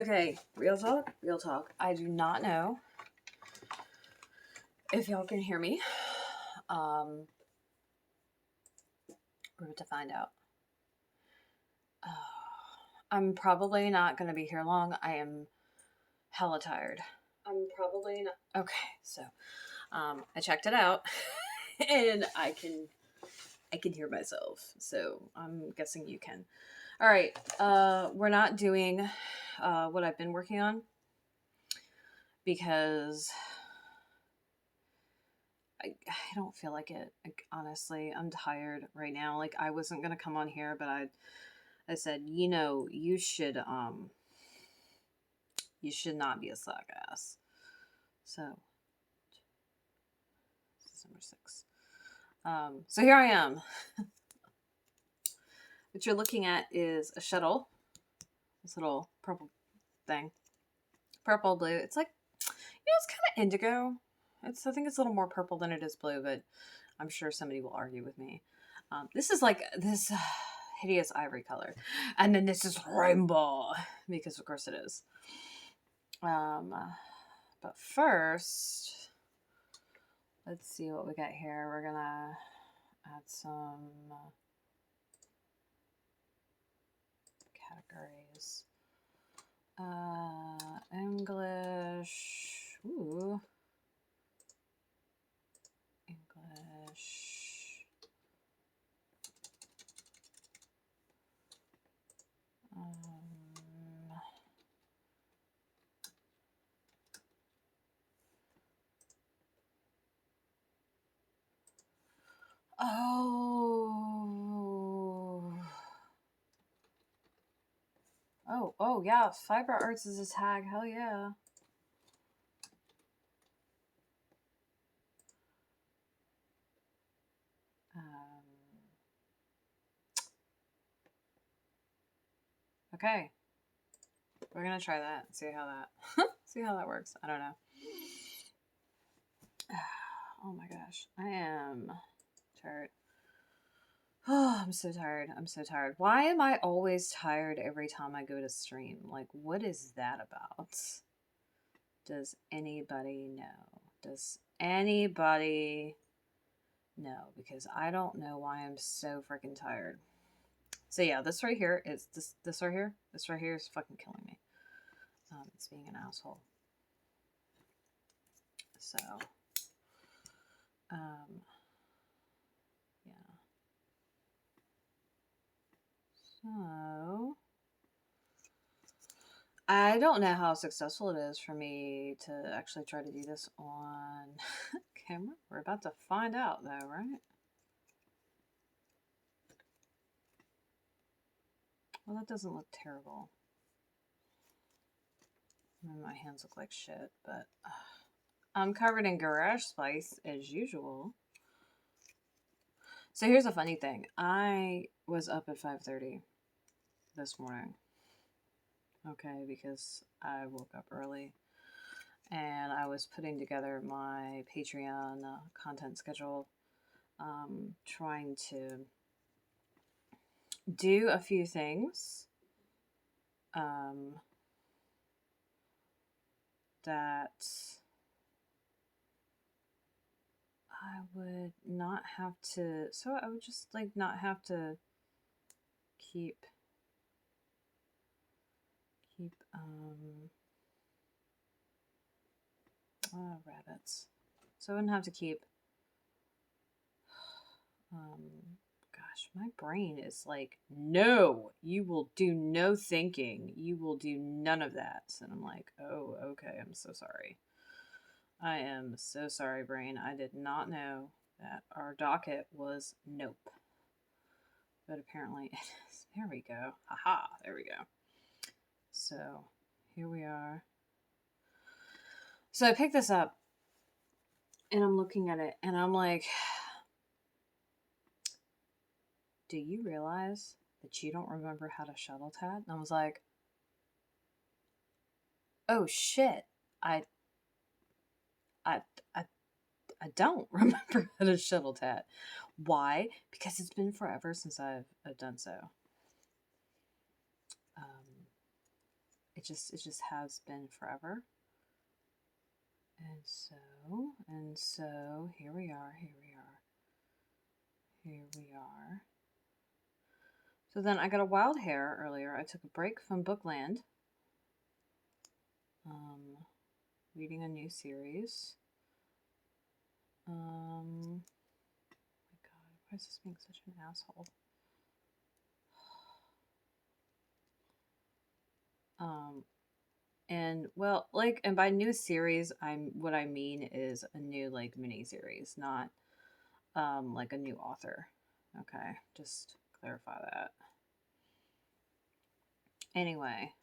Okay, real talk, real talk. I do not know if y'all can hear me. We're about to find out. I'm probably not going to be here long. I am hella tired. I'm probably not. Okay, so I checked it out, and I can hear myself. So I'm guessing you can. All right, we're not doing what I've been working on because I don't feel like it. Like, honestly, I'm tired right now. Like, I wasn't gonna come on here, but I said, you should not be a slack ass. So December 6th. So here I am. What you're looking at is a shuttle. This little purple thing. Purple, blue. It's like, it's kind of indigo. I think it's a little more purple than it is blue, but I'm sure somebody will argue with me. This is like this hideous ivory color. And then this is rainbow, because of course it is. But first, let's see what we got here. We're gonna add some categories. English. Ooh. English. Oh, yeah. Fiber arts is a tag. Hell yeah. Okay. We're gonna try that. See how that works. I don't know. Oh my gosh. I am tired. Oh, I'm so tired. I'm so tired. Why am I always tired every time I go to stream? Like, what is that about? Does anybody know? Does anybody know? Because I don't know why I'm so freaking tired. So yeah, this right here is this right here. This right here is fucking killing me. It's being an asshole. So, yeah. So, I don't know how successful it is for me to actually try to do this on camera. We're about to find out, though, right? Well, that doesn't look terrible. My hands look like shit, but I'm covered in garage spice as usual. So here's a funny thing. I was up at 5:30 this morning. Okay, because I woke up early and I was putting together my Patreon content schedule, trying to do a few things that I would not have to, so I would just like not have to keep rabbits. So I wouldn't have to keep gosh, my brain is like, no, you will do no thinking. You will do none of that. And I'm like, oh, okay, I'm so sorry. I am so sorry, brain. I did not know that our docket was nope. But apparently it is. There we go. Haha, there we go. So here we are. So I picked this up and I'm looking at it and I'm like, do you realize that you don't remember how to shuttle tat? And I was like, oh shit, I I don't remember how to shuttle tat. Why? Because it's been forever since I've done so. It just has been forever. And so here we are. So then I got a wild hair earlier. I took a break from Bookland. Reading a new series. Oh my god, why is this being such an asshole? And well, like, and by new series, what I mean is a new like mini series, not like a new author. Okay, just clarify that. Anyway,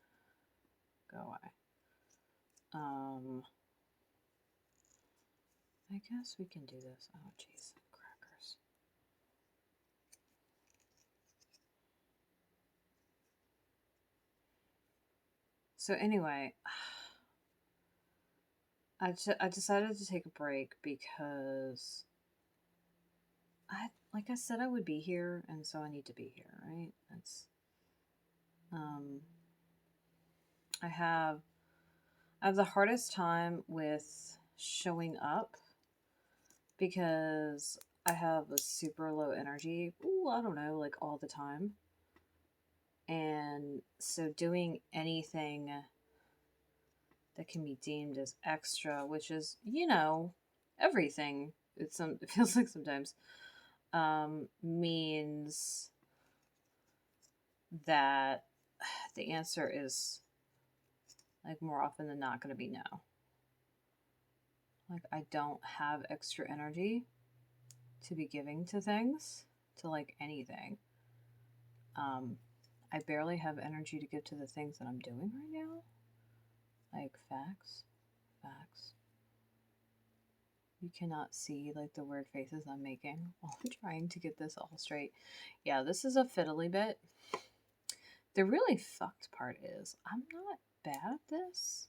go away. I guess we can do this. Oh jeez, crackers. So anyway, I decided to take a break because like I said I would be here, and so I need to be here, right? That's I have the hardest time with showing up because I have a super low energy. Ooh, I don't know, like all the time. And so doing anything that can be deemed as extra, which is, everything. It feels like sometimes means that the answer is like more often than not going to be no. Like I don't have extra energy to be giving to things, to like anything. I barely have energy to give to the things that I'm doing right now. Like facts. You cannot see like the weird faces I'm making while I'm trying to get this all straight. Yeah, this is a fiddly bit. The really fucked part is I'm not bad at this.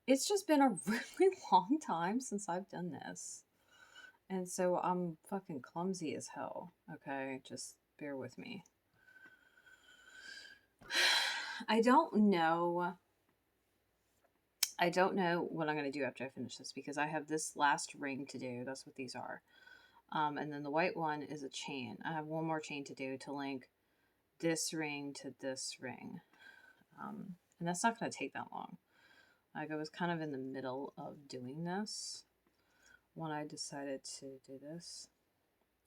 It's just been a really long time since I've done this. And so I'm fucking clumsy as hell. Okay, just bear with me. I don't know what I'm going to do after I finish this because I have this last ring to do. That's what these are. And then the white one is a chain. I have one more chain to do to link this ring to this ring. And that's not going to take that long. Like I was kind of in the middle of doing this when I decided to do this.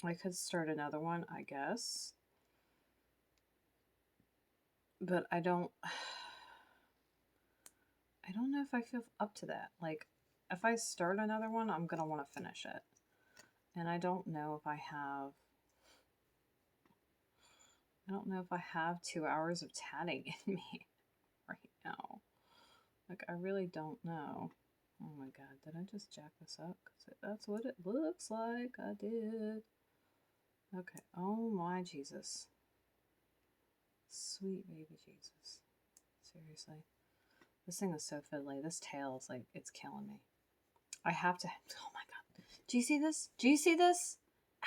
I could start another one, I guess. But I don't know if I feel up to that. Like, if I start another one, I'm going to want to finish it. And I don't know if I have 2 hours of tatting in me right now. Like, I really don't know. Oh my god, did I just jack this up? Because that's what it looks like. I did. Okay, oh my Jesus. Sweet baby Jesus. Seriously. This thing is so fiddly. This tail is like, it's killing me. I have to, oh my god. Do you see this? Do you see this?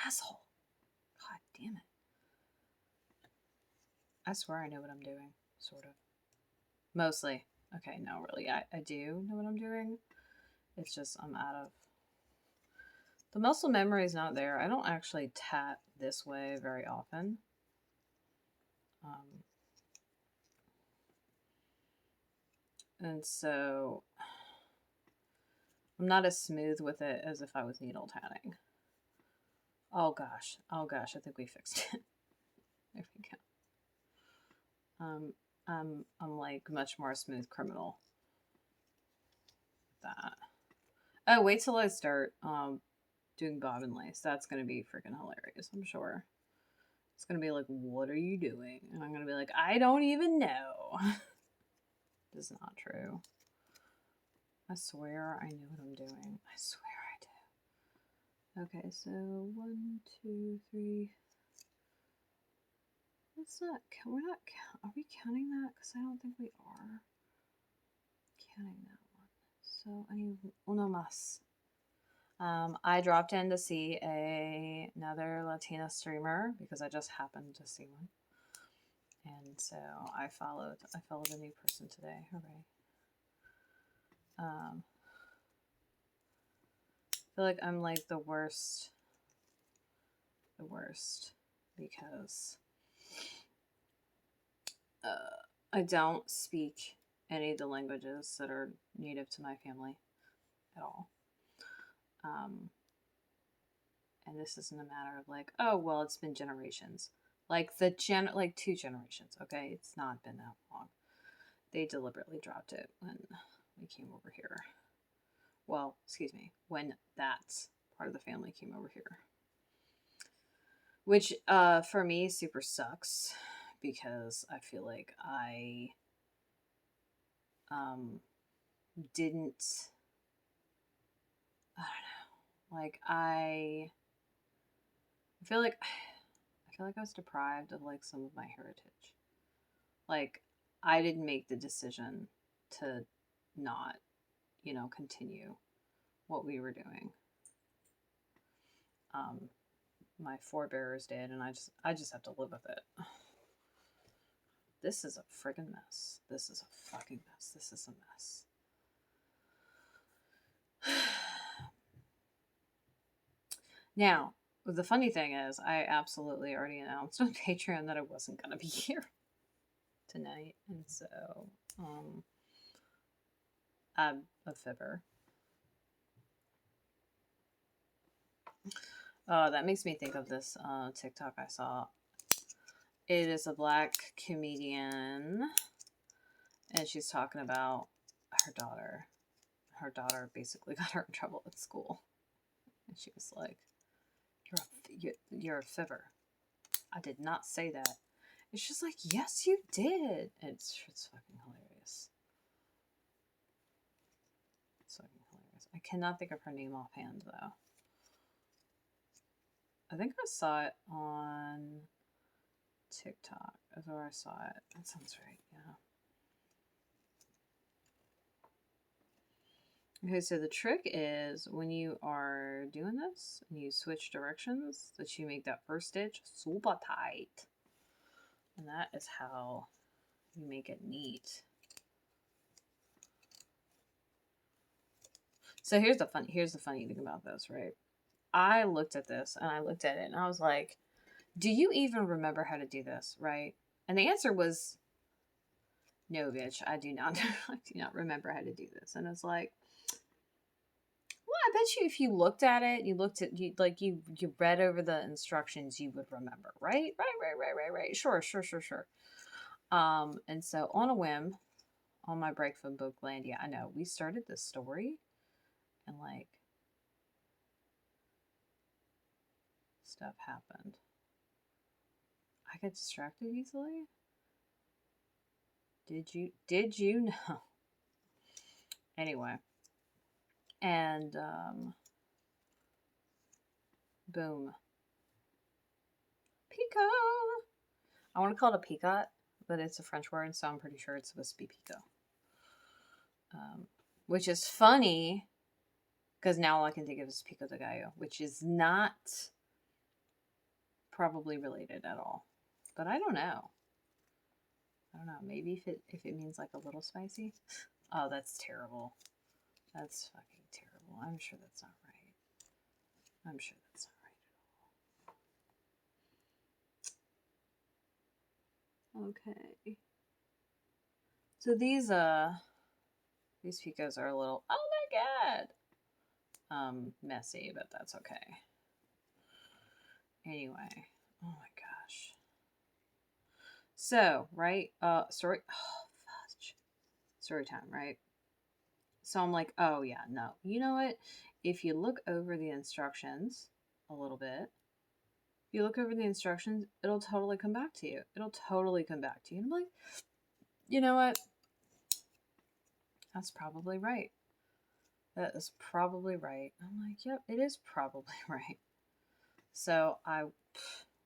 Asshole. God damn it. I swear I know what I'm doing. Sort of. Mostly. Okay, no, really. I do know what I'm doing. It's just I'm out of... The muscle memory is not there. I don't actually tat this way very often. And so I'm not as smooth with it as if I was needle tatting. Oh gosh. I think we fixed it. There we go. I'm like much more smooth criminal. That. Oh, wait till I start doing bobbin lace. That's gonna be freaking hilarious, I'm sure. It's gonna be like, what are you doing? And I'm gonna be like, I don't even know. This is not true. I swear I know what I'm doing. I swear I do. Okay, so 1, 2, 3. Let's not, are we counting that? Because I don't think we are counting that one. So I need uno más. I dropped in to see another Latina streamer because I just happened to see one. And so I followed a new person today. Hooray. I feel like I'm like the worst because I don't speak any of the languages that are native to my family at all. And this isn't a matter of like, oh, well, it's been generations. Like like 2 generations, okay? It's not been that long. They deliberately dropped it when we came over here. Well, excuse me, when that part of the family came over here. Which, for me, super sucks because I feel like I didn't, I don't know, like I feel like I was deprived of like some of my heritage. Like I didn't make the decision to not, continue what we were doing. My forebears did, and I just have to live with it. This is a friggin' mess. This is a fucking mess. This is a mess. Now, the funny thing is, I absolutely already announced on Patreon that I wasn't going to be here tonight. And so, I'm a fibber. That makes me think of this TikTok I saw. It is a black comedian, and she's talking about her daughter. Her daughter basically got her in trouble at school. And she was like, you're a fibber. I did not say that. It's just like, yes, you did. It's fucking hilarious. It's fucking hilarious. I cannot think of her name offhand, though. I think I saw it on TikTok. That's where I saw it. That sounds right, yeah. Okay, so the trick is when you are doing this and you switch directions, that you make that first stitch super tight. And that is how you make it neat. So here's the funny thing about this, right? I looked at this and I was like, do you even remember how to do this, right? And the answer was, no, bitch, I do not. I do not remember how to do this. And it's like, well, I bet you if you looked at it, you read over the instructions, you would remember, right? Right. Sure. And so on a whim, on my break from Booklandia, I know we started this story, and like stuff happened. I get distracted easily. Did you know? Anyway, and boom, Pico. I want to call it a picot, but it's a French word, so I'm pretty sure it's supposed to be Pico. Which is funny because now all I can think of is Pico de Gallo, which is not probably related at all. But I don't know. Maybe if it means like a little spicy. Oh, that's terrible. That's fucking terrible. I'm sure that's not right. I'm sure that's not right at all. Okay. So these picos are a little, oh my god, messy, but that's okay. Anyway, oh my gosh. So, right, story time, right? So I'm like, oh yeah, no. You know what? If you look over the instructions a little bit, it'll totally come back to you. And I'm like, you know what? That's probably right. That is probably right. I'm like, yep, it is probably right. So I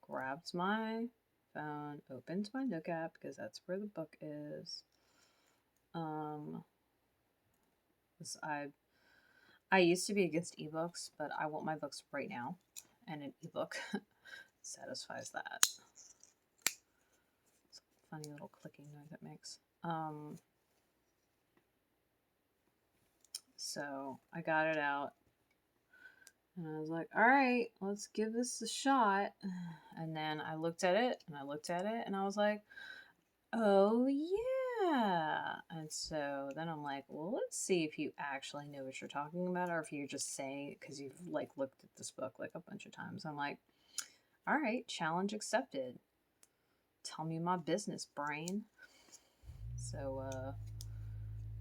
grabbed my phone, opened my Nook app because that's where the book is. I used to be against ebooks, but I want my books right now, and an ebook satisfies that. So funny little clicking noise it makes. So I got it out. And I was like, all right, let's give this a shot. And then I looked at it, and I looked at it, and I was like, oh, yeah. And so then I'm like, well, let's see if you actually know what you're talking about, or if you're just saying it because you've, like, looked at this book, like, a bunch of times. I'm like, all right, challenge accepted. Tell me my business, brain. So,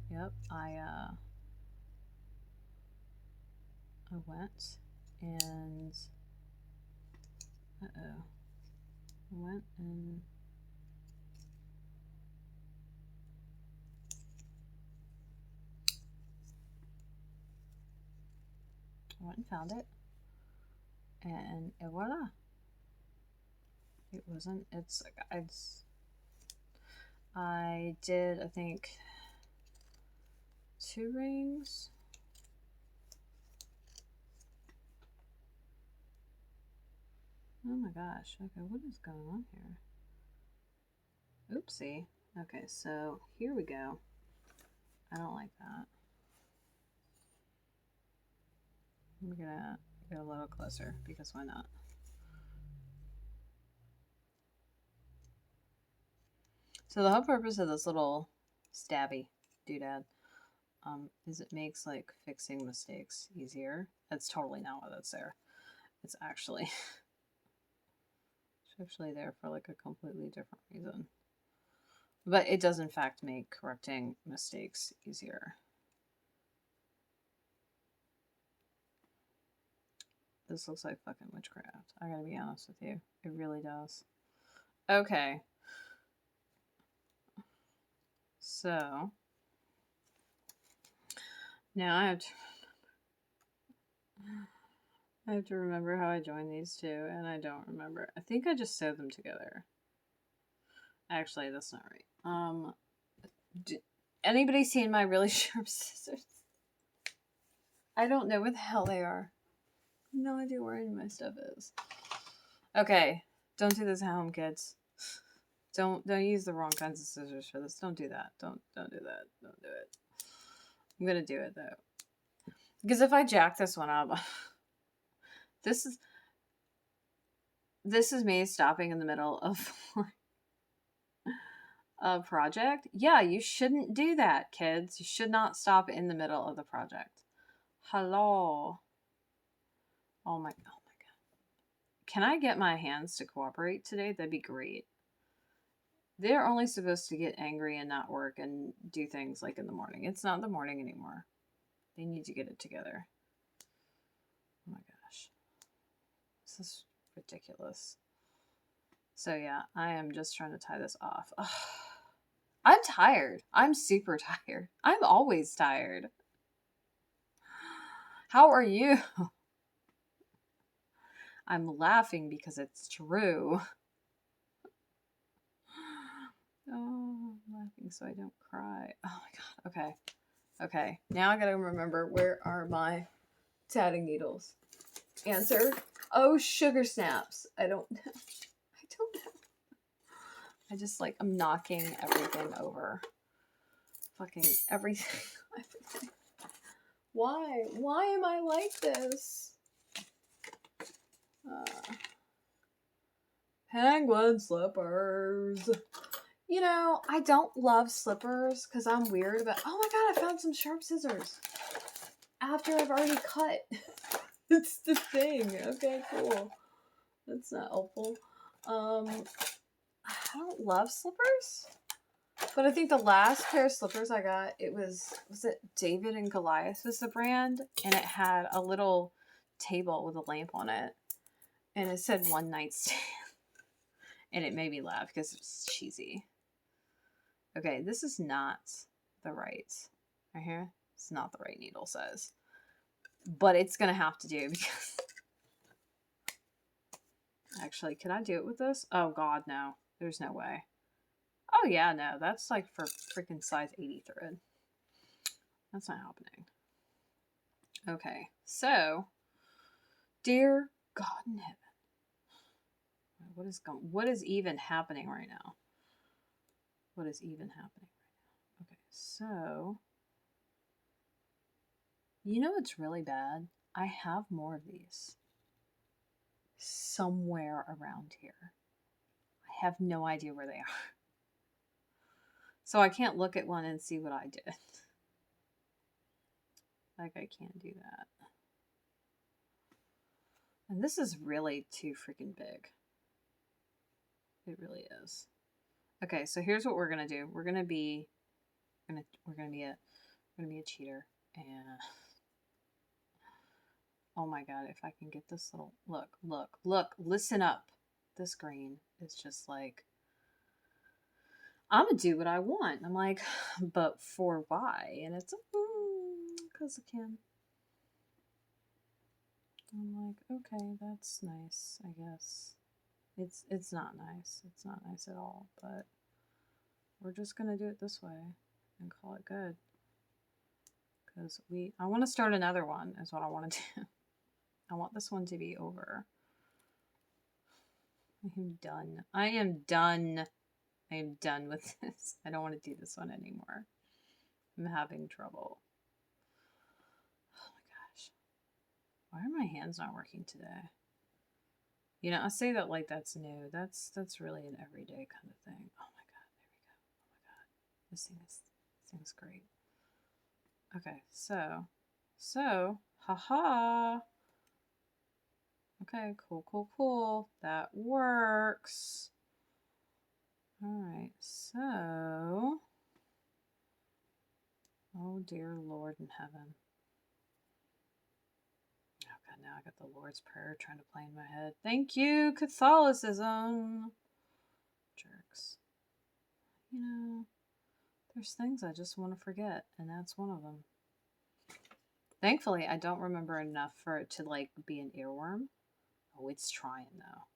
yep, I went and, I went and, found it, and voila. It wasn't, I did, I think, 2 rings. Oh my gosh. Okay, what is going on here? Oopsie. Okay, so here we go. I don't like that. I'm gonna get a little closer because why not? So the whole purpose of this little stabby doodad is it makes like fixing mistakes easier. That's totally not why that's there. It's actually there for like a completely different reason. But it does in fact make correcting mistakes easier. This looks like fucking witchcraft. I gotta be honest with you. It really does. Okay. So now I have to remember how I joined these two, and I don't remember. I think I just sewed them together. Actually, that's not right. Anybody seen my really sharp scissors? I don't know where the hell they are. No idea where any of my stuff is. Okay, don't do this at home, kids. Don't use the wrong kinds of scissors for this. Don't do that. Don't do that. Don't do it. I'm gonna do it though, because if I jack this one up, this is me stopping in the middle of a project. Yeah, you shouldn't do that, kids. You should not stop in the middle of the project. Hello. Oh my god. Can I get my hands to cooperate today? That'd be great. They're only supposed to get angry and not work and do things like in the morning. It's not the morning anymore. They need to get it together. Oh my gosh. This is ridiculous. So yeah, I am just trying to tie this off. Ugh. I'm tired. I'm super tired. I'm always tired. How are you? I'm laughing because it's true. Oh, I'm laughing so I don't cry. Oh my god. Okay. Now I gotta remember, where are my tatting needles? Answer. Oh, sugar snaps. I don't know. I just like, I'm knocking everything over. Fucking everything. Why? Why am I like this? Penguin slippers. You know, I don't love slippers because I'm weird about... Oh my god, I found some sharp scissors. After I've already cut. It's the thing. Okay, cool. That's not helpful. I don't love slippers. But I think the last pair of slippers I got, was it David and Goliath was the brand? And it had a little table with a lamp on it. And it said one night stand. And it made me laugh because it's cheesy. Okay, this is not the right. Right here? It's not the right needle size. But it's going to have to do because... Actually, can I do it with this? Oh god, no. There's no way. Oh yeah, no. That's like for freaking size 80 thread. That's not happening. Okay, so... Dear God in heaven. What is even happening right now? what is even happening right now. Okay, so you know what's really bad? I have more of these somewhere around here. I have no idea where they are. So I can't look at one and see what I did. Like, I can't do that. And this is really too freaking big. It really is. Okay, so here's what we're gonna do. We're gonna be a cheater. And oh my god, if I can get this little look, listen up. This green is just like, I'm gonna do what I want. I'm like, but for why? And it's because I can. I'm like, okay, that's nice, I guess. It's not nice. It's not nice at all, but we're just gonna do it this way and call it good. Because I want to start another one is what I want to do. I want this one to be over. I am done. I am done. I am done with this. I don't want to do this one anymore. I'm having trouble. Oh my gosh. Why are my hands not working today? You know, I say that like that's new. That's really an everyday kind of thing. Oh my god, there we go. Oh my god. This thing's great. Okay, so, haha. Okay, cool. That works. Alright, so, oh dear Lord in heaven. Oh god, now I got the Lord's Prayer trying to play in my head. Thank you, Catholicism. Jerks. You know, there's things I just want to forget, and that's one of them. Thankfully, I don't remember enough for it to, like, be an earworm. Oh, it's trying, though.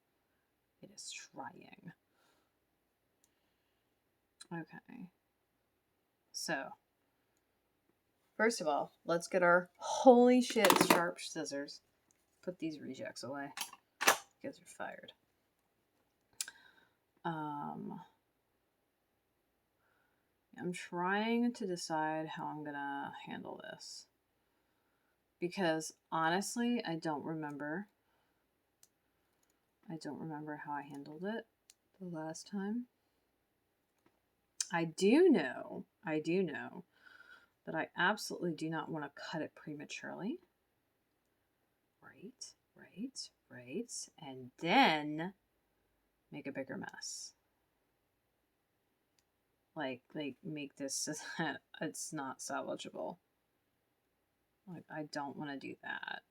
It is trying. Okay. So, first of all, let's get our holy shit sharp scissors. Put these rejects away. You guys are fired. I'm trying to decide how I'm gonna handle this. Because, honestly, I don't remember. I don't remember how I handled it the last time. I do know that I absolutely do not want to cut it prematurely. Right. And then make a bigger mess. Like make this so that it's not salvageable. Like, I don't want to do that.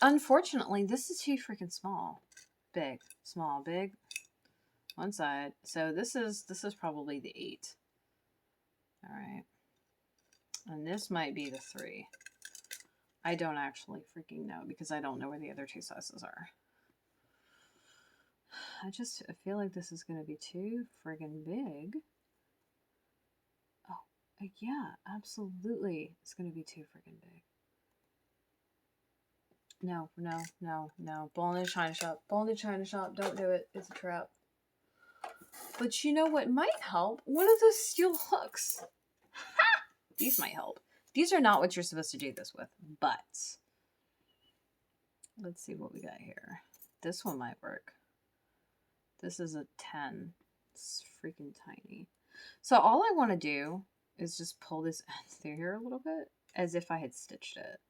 Unfortunately, this is too freaking small. Big, small, big. One side. So this is probably the 8. All right. And this might be the 3. I don't actually freaking know because I don't know where the other 2 sizes are. I feel like this is going to be too friggin' big. Oh, yeah, absolutely. It's going to be too friggin' big. No. Bull in the China shop. Bull in the China shop. Don't do it. It's a trap. But you know what might help? One of those steel hooks. Ha! These might help. These are not what you're supposed to do this with, but let's see what we got here. This one might work. This is a 10. It's freaking tiny. So all I want to do is just pull this end through here a little bit as if I had stitched it.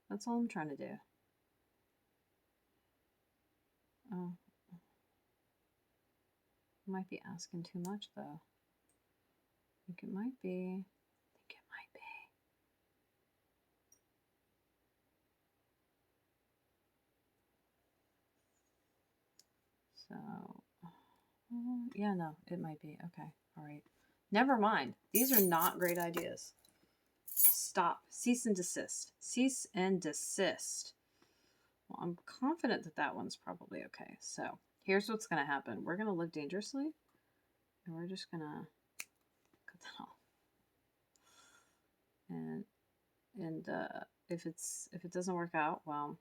That's all I'm trying to do. Oh. I might be asking too much, though. I think it might be. So, yeah, no, it might be. Okay, all right. Never mind. These are not great ideas. Stop. Cease and desist. Cease and desist. Well, I'm confident that that one's probably okay. So, here's what's going to happen. We're going to live dangerously, and we're just going to cut that off. And if it doesn't work out, well,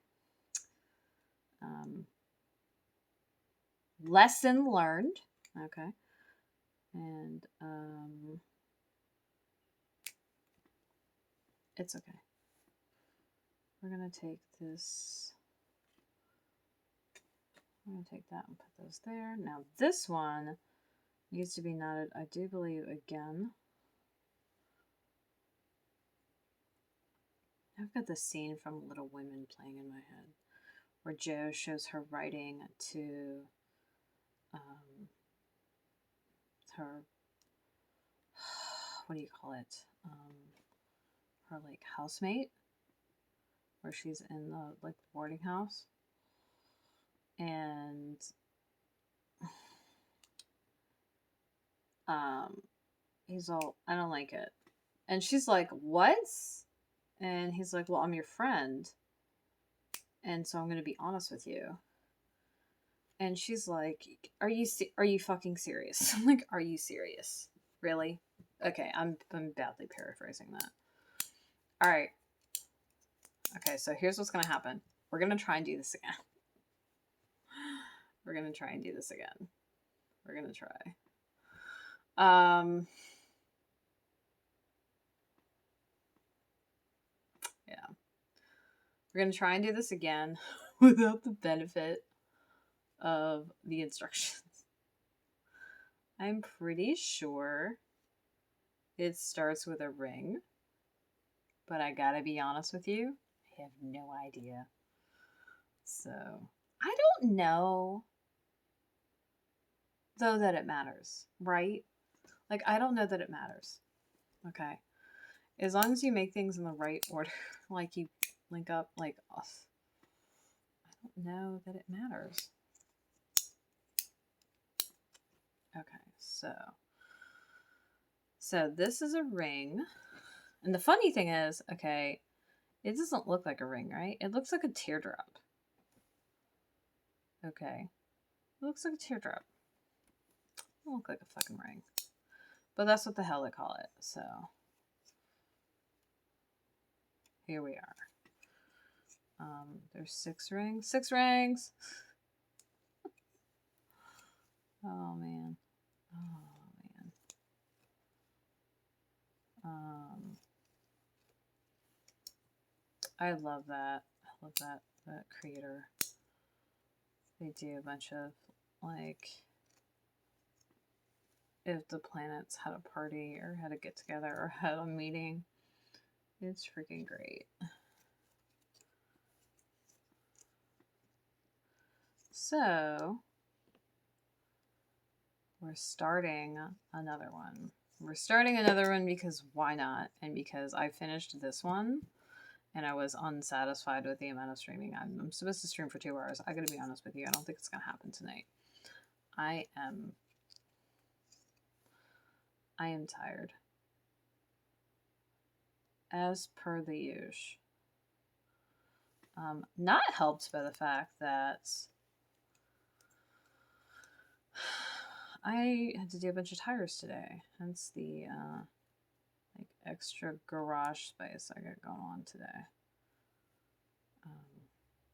lesson learned. Okay. And, it's okay. We're going to take this. I'm going to take that and put those there. Now this one needs to be knotted, I do believe, again. I've got the scene from Little Women playing in my head, where Jo shows her writing to her, what do you call it? Her like housemate, where she's in the like boarding house, and he's all, I don't like it, and she's like, what? And he's like, well, I'm your friend, and so I'm going to be honest with you. And she's like, are you fucking serious? I'm like, are you serious? Really? Okay, I'm badly paraphrasing that. All right. Okay, so here's what's going to happen. We're going to try and do this again. We're going to try and do this again. We're going to try. Yeah. We're going to try and do this again without the benefit of the instructions. I'm pretty sure it starts with a ring, but I gotta be honest with you, I have no idea. So, I don't know, though, that it matters, right? Like, I don't know that it matters, okay? As long as you make things in the right order, like you link up, like, I don't know that it matters. Okay, so this is a ring. And the funny thing is, okay, it doesn't look like a ring, right? It looks like a teardrop. Okay. It looks like a teardrop. It doesn't look like a fucking ring. But that's what the hell they call it. So, here we are. There's 6 rings. 6 rings! Oh, man. Oh, man. I love that. I love that creator. They do a bunch of, like, if the planets had a party or had a get together or had a meeting. It's freaking great. So, we're starting another one. We're starting another one because why not? And because I finished this one and I was unsatisfied with the amount of streaming. I'm supposed to stream for 2 hours. I gotta be honest with you, I don't think it's gonna happen tonight. I am tired. As per the usual. Not helped by the fact that I had to do a bunch of tires today. Hence the like extra garage space I got going on today.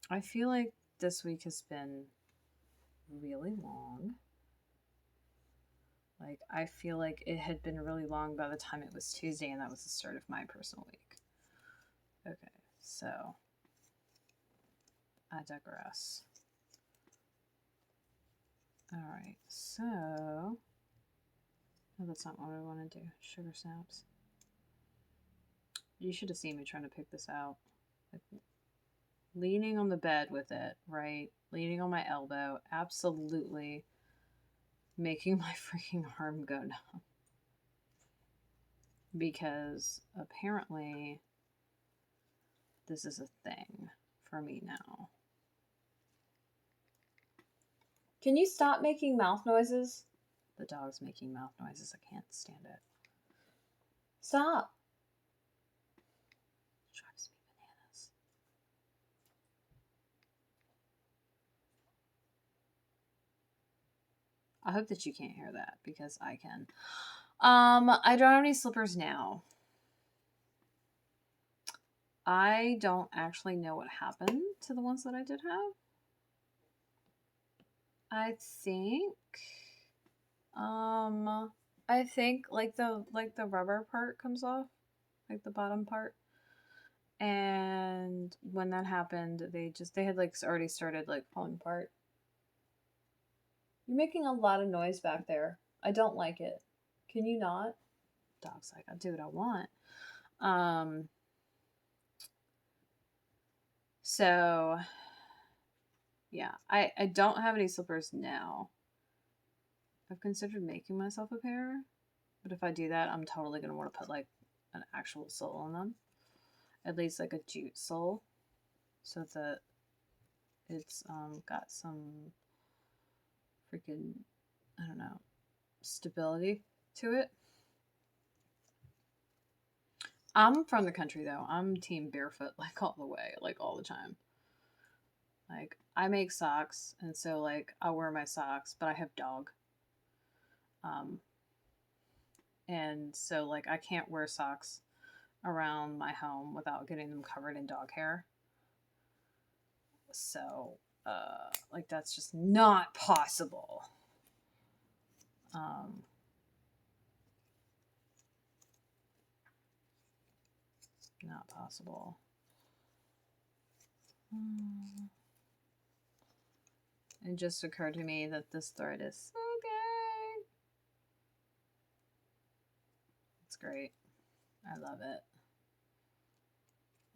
I feel like this week has been really long. Like, I feel like it had been really long by the time it was Tuesday, and that was the start of my personal week. Okay, so I digress. Alright, so... No, that's not what I want to do. Sugar snaps. You should have seen me trying to pick this out. Like, leaning on the bed with it, right? Leaning on my elbow. Absolutely making my freaking arm go numb. Because apparently this is a thing for me now. Can you stop making mouth noises? The dog's making mouth noises. I can't stand it. Stop. It drives me bananas. I hope that you can't hear that because I can. I don't have any slippers now. I don't actually know what happened to the ones that I did have. I think I think like the rubber part comes off, like the bottom part. And when that happened, they had like already started like falling apart. You're making a lot of noise back there. I don't like it. Can you not? Dog's like, I'll do what I want. So yeah, I don't have any slippers now. I've considered making myself a pair, but if I do that, I'm totally gonna want to put like an actual sole on them, at least like a jute sole, so that it's got some freaking, I don't know, stability to it. I'm from the country though. I'm team barefoot like all the way, like all the time. Like I make socks, and so like I wear my socks, but I have dog. Um, and so like I can't wear socks around my home without getting them covered in dog hair. So like that's just not possible. Um, not possible. It just occurred to me that this thread is so gay. It's great. I love it.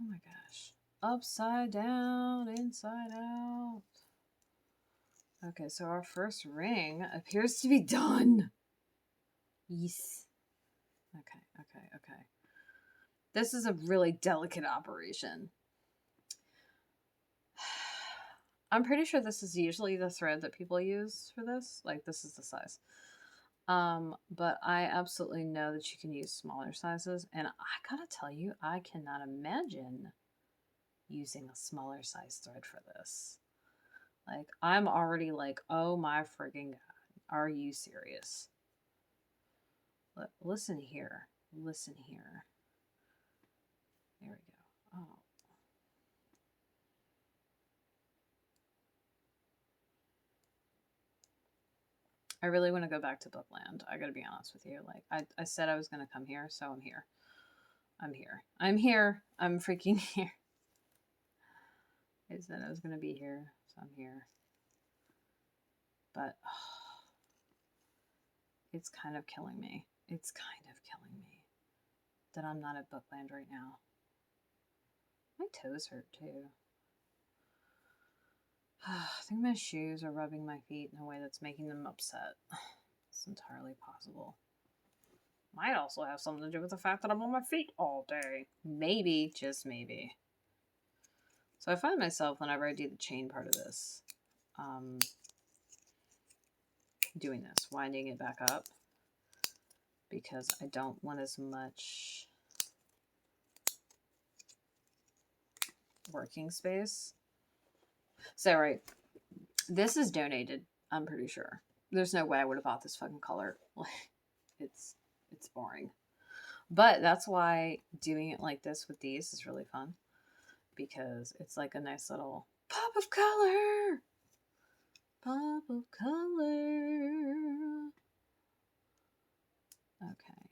Oh my gosh. Upside down, inside out. Okay, so our first ring appears to be done. Yes. Okay. This is a really delicate operation. I'm pretty sure this is usually the thread that people use for this. Like, this is the size. But I absolutely know that you can use smaller sizes. And I gotta tell you, I cannot imagine using a smaller size thread for this. Like, I'm already like, oh my friggin' God. Are you serious? Listen here. Listen here. There we go. Oh. I really want to go back to Bookland. I gotta be honest with you. Like, I said I was gonna come here, so I'm here. I'm here. I'm here. I'm freaking here. I said I was gonna be here, so I'm here. But oh, it's kind of killing me. It's kind of killing me that I'm not at Bookland right now. My toes hurt too. I think my shoes are rubbing my feet in a way that's making them upset. It's entirely possible. Might also have something to do with the fact that I'm on my feet all day. Maybe, just maybe. So I find myself, whenever I do the chain part of this, doing this, winding it back up, because I don't want as much working space. So, right, this is donated, I'm pretty sure. There's no way I would have bought this fucking color. It's boring. But that's why doing it like this with these is really fun, because it's like a nice little pop of color. Pop of color. Okay.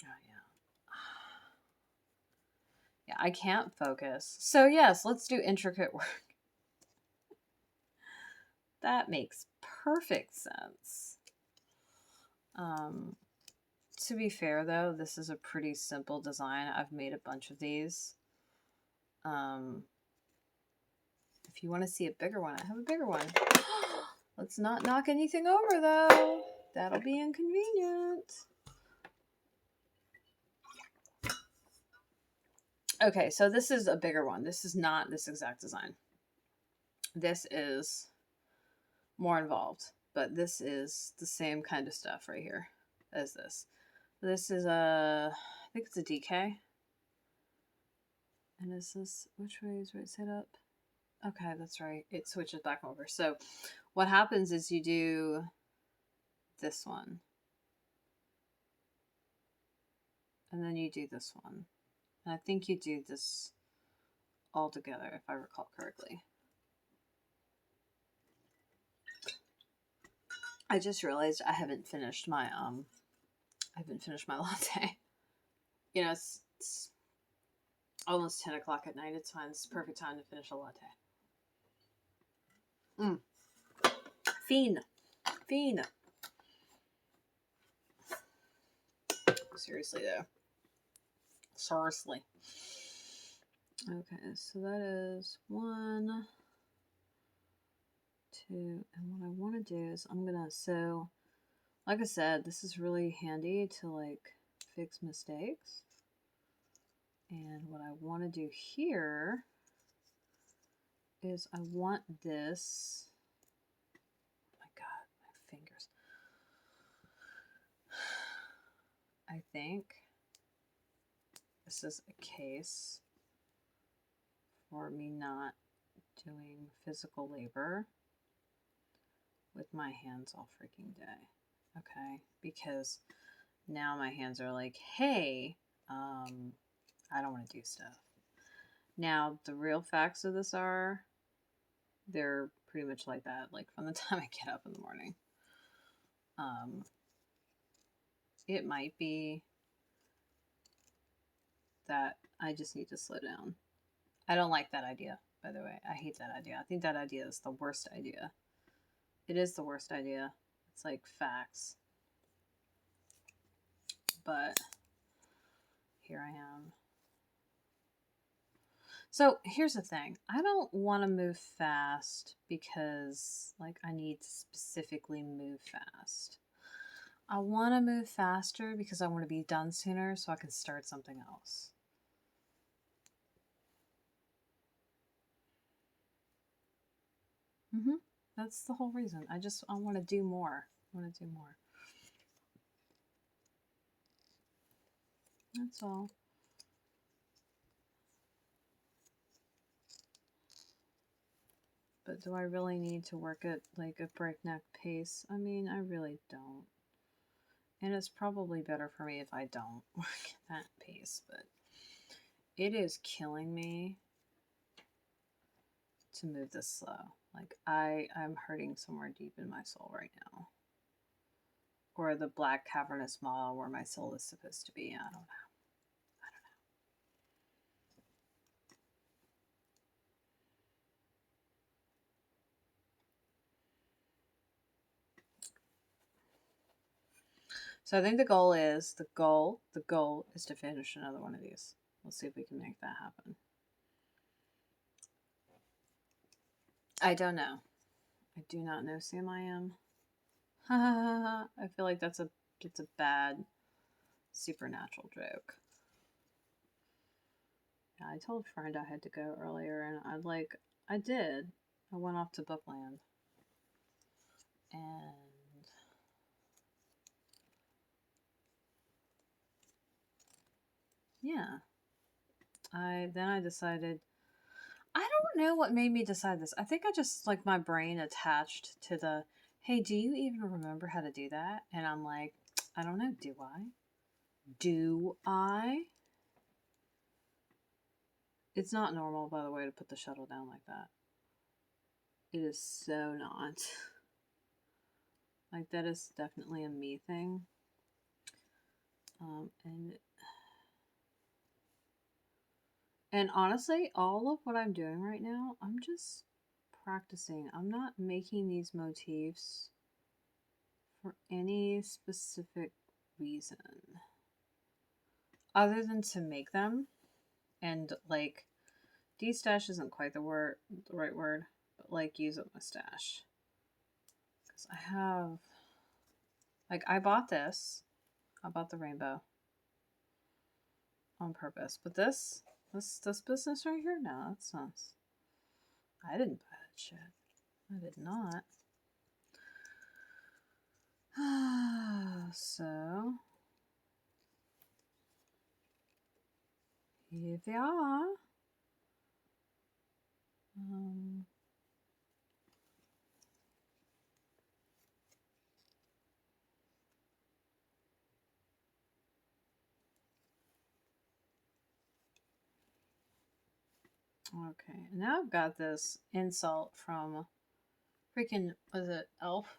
Oh, yeah. Yeah, I can't focus. So, yes, let's do intricate work. That makes perfect sense. To be fair, though, this is a pretty simple design. I've made a bunch of these. If you want to see a bigger one, I have a bigger one. Let's not knock anything over, though. That'll be inconvenient. Okay, so this is a bigger one. This is not this exact design. This is more involved, but this is the same kind of stuff right here as this. This is I think it's a DK. And is this, which way is right side up? Okay, that's right. It switches back over. So what happens is you do this one. And then you do this one. And I think you do this all together, if I recall correctly. I just realized I haven't finished my latte. You know, it's almost 10 o'clock at night. It's fine. It's the perfect time to finish a latte. Fiend. Seriously though. Seriously. Okay, so that is 1, 2, and what I want to do is I'm gonna, so like I said, this is really handy to like fix mistakes. And what I want to do here is I want this, oh my God, my fingers. I think this is a case for me not doing physical labor with my hands all freaking day. Okay, because now my hands are like, hey, I don't want to do stuff. Now, the real facts of this are, they're pretty much like that, like from the time I get up in the morning. It might be that I just need to slow down. I don't like that idea, by the way. I hate that idea. I think that idea is the worst idea. It is the worst idea. It's like facts. But here I am. So here's the thing. I don't want to move fast because like I need to specifically move fast. I want to move faster because I want to be done sooner so I can start something else. That's the whole reason. I want to do more. I want to do more. That's all. But do I really need to work at like a breakneck pace? I mean, I really don't. And it's probably better for me if I don't work at that pace, but it is killing me to move this slow. Like I'm hurting somewhere deep in my soul right now. Or the black cavernous maw where my soul is supposed to be. I don't know. So I think the goal is to finish another one of these. We'll see if we can make that happen. I don't know. I do not know, Sam. I am. I feel like it's a bad supernatural joke. Yeah, I told a friend I had to go earlier, and I did. I went off to Bookland, and yeah, I decided. I don't know what made me decide this. I think I just like my brain attached to the, hey, do you even remember how to do that? And I'm like, I don't know. Do I? Do I? It's not normal, by the way, to put the shuttle down like that. It is so not. Like, that is definitely a me thing. And honestly, all of what I'm doing right now, I'm just practicing. I'm not making these motifs for any specific reason other than to make them. And like, de-stash isn't quite the right word, but like use up my stash. Because I have, like, I bought this. I bought the rainbow on purpose. But this business right here, no, that's not. I didn't buy that shit. I did not. So here they are. Okay, now I've got this insult from freaking, was it Elf?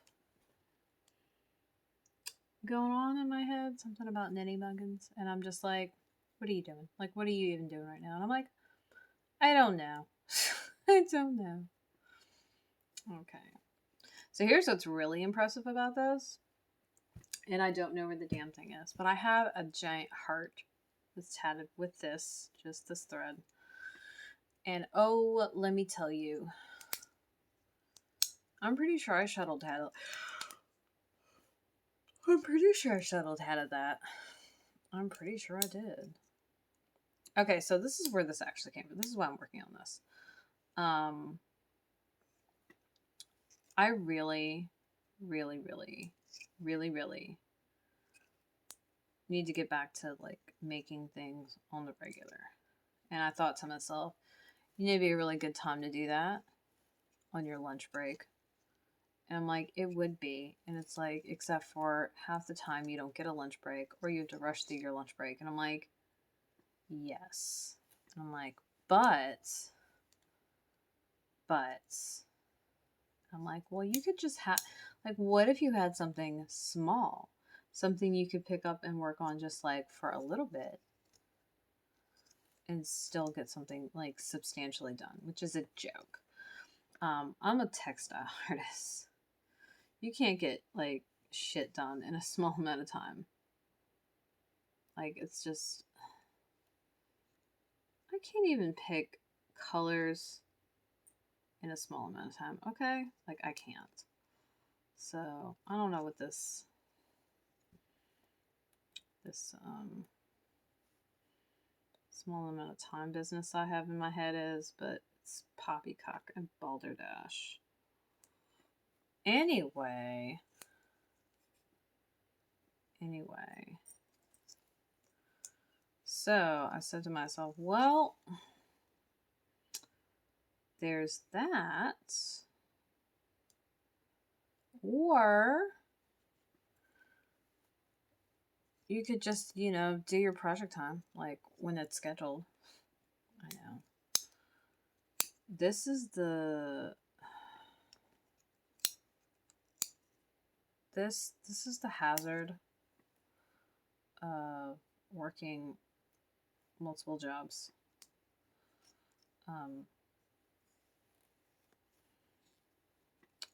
going on in my head, something about ninny muggins, and I'm just like, what are you doing? Like, what are you even doing right now? And I'm like, I don't know. I don't know. Okay. So here's what's really impressive about this. And I don't know where the damn thing is, but I have a giant heart that's tatted with this, just this thread. And oh, let me tell you, I'm pretty sure I shuttle tatted. I'm pretty sure I shuttle tatted that. I'm pretty sure I did. Okay, so this is where this actually came from. This is why I'm working on this. I really, really, really, really, really need to get back to like making things on the regular. And I thought to myself, you know, it'd be a really good time to do that on your lunch break. And I'm like, it would be. And it's like, except for half the time you don't get a lunch break or you have to rush through your lunch break. And I'm like, yes. And I'm like, but, I'm like, well, you could just have, like, what if you had something small? Something you could pick up and work on just like for a little bit and still get something like substantially done, which is a joke. I'm a textile artist. You can't get like shit done in a small amount of time. Like, it's just, I can't even pick colors in a small amount of time. Okay? Like, I can't. So, I don't know what this small amount of time business I have in my head is, but it's poppycock and balderdash. Anyway. So I said to myself, well, there's that. Or you could just, you know, do your project time, like when it's scheduled. I know. This is the this is the hazard of working multiple jobs.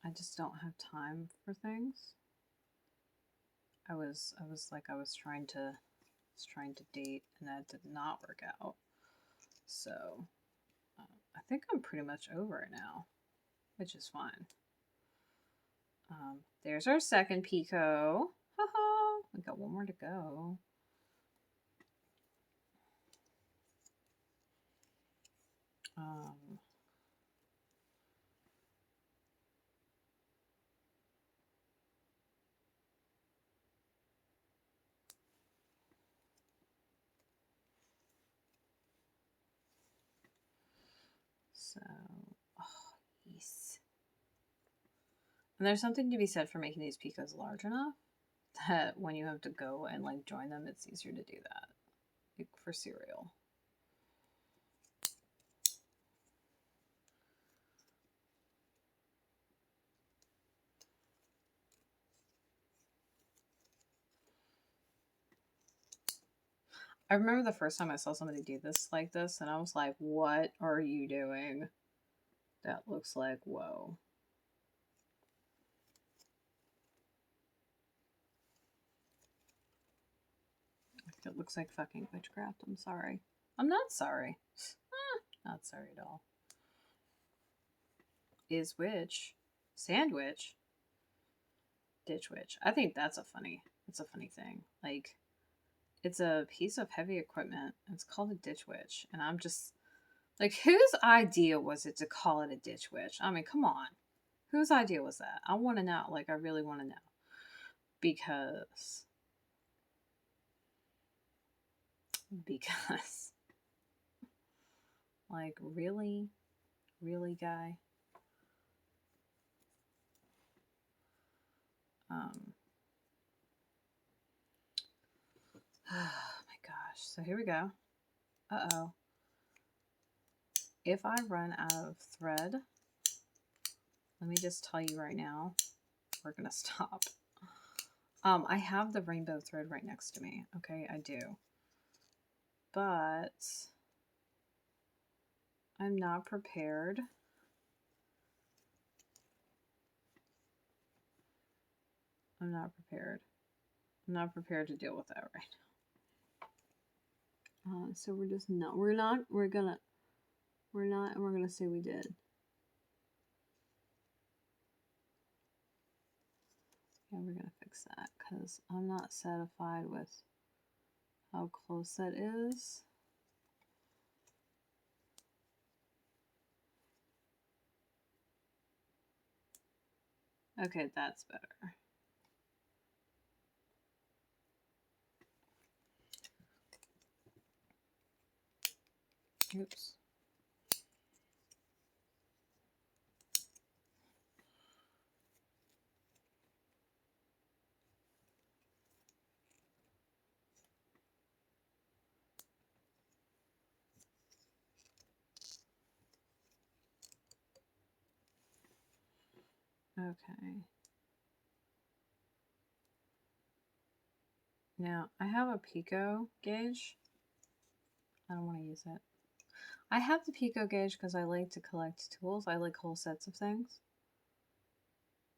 I just don't have time for things. I was trying to date, and that did not work out. So I think I'm pretty much over it now, which is fine. There's our second picot. Haha, we got one more to go. So, oh, yes. And there's something to be said for making these picots large enough that when you have to go and like join them, it's easier to do that, like for cereal. I remember the first time I saw somebody do this like this, and I was like, what are you doing? That looks like, whoa. It looks like fucking witchcraft. I'm sorry. I'm not sorry. Not sorry at all. Is witch. Sandwich. Ditch witch. I think it's a funny thing. Like, it's a piece of heavy equipment. It's called a ditch witch. And I'm just like, whose idea was it to call it a ditch witch? I mean, come on. Whose idea was that? I want to know. Like, I really want to know. Because like, really guy. Oh my gosh. So here we go. Uh-oh. If I run out of thread, let me just tell you right now, we're going to stop. I have the rainbow thread right next to me. Okay, I do. But I'm not prepared. I'm not prepared. I'm not prepared to deal with that right now. So we're just not. We're gonna say we did. Yeah, we're gonna fix that because I'm not satisfied with how close that is. Okay, that's better. Oops. Okay. Now, I have a Pico gauge. I don't want to use it. I have the Pico gauge because I like to collect tools. I like whole sets of things.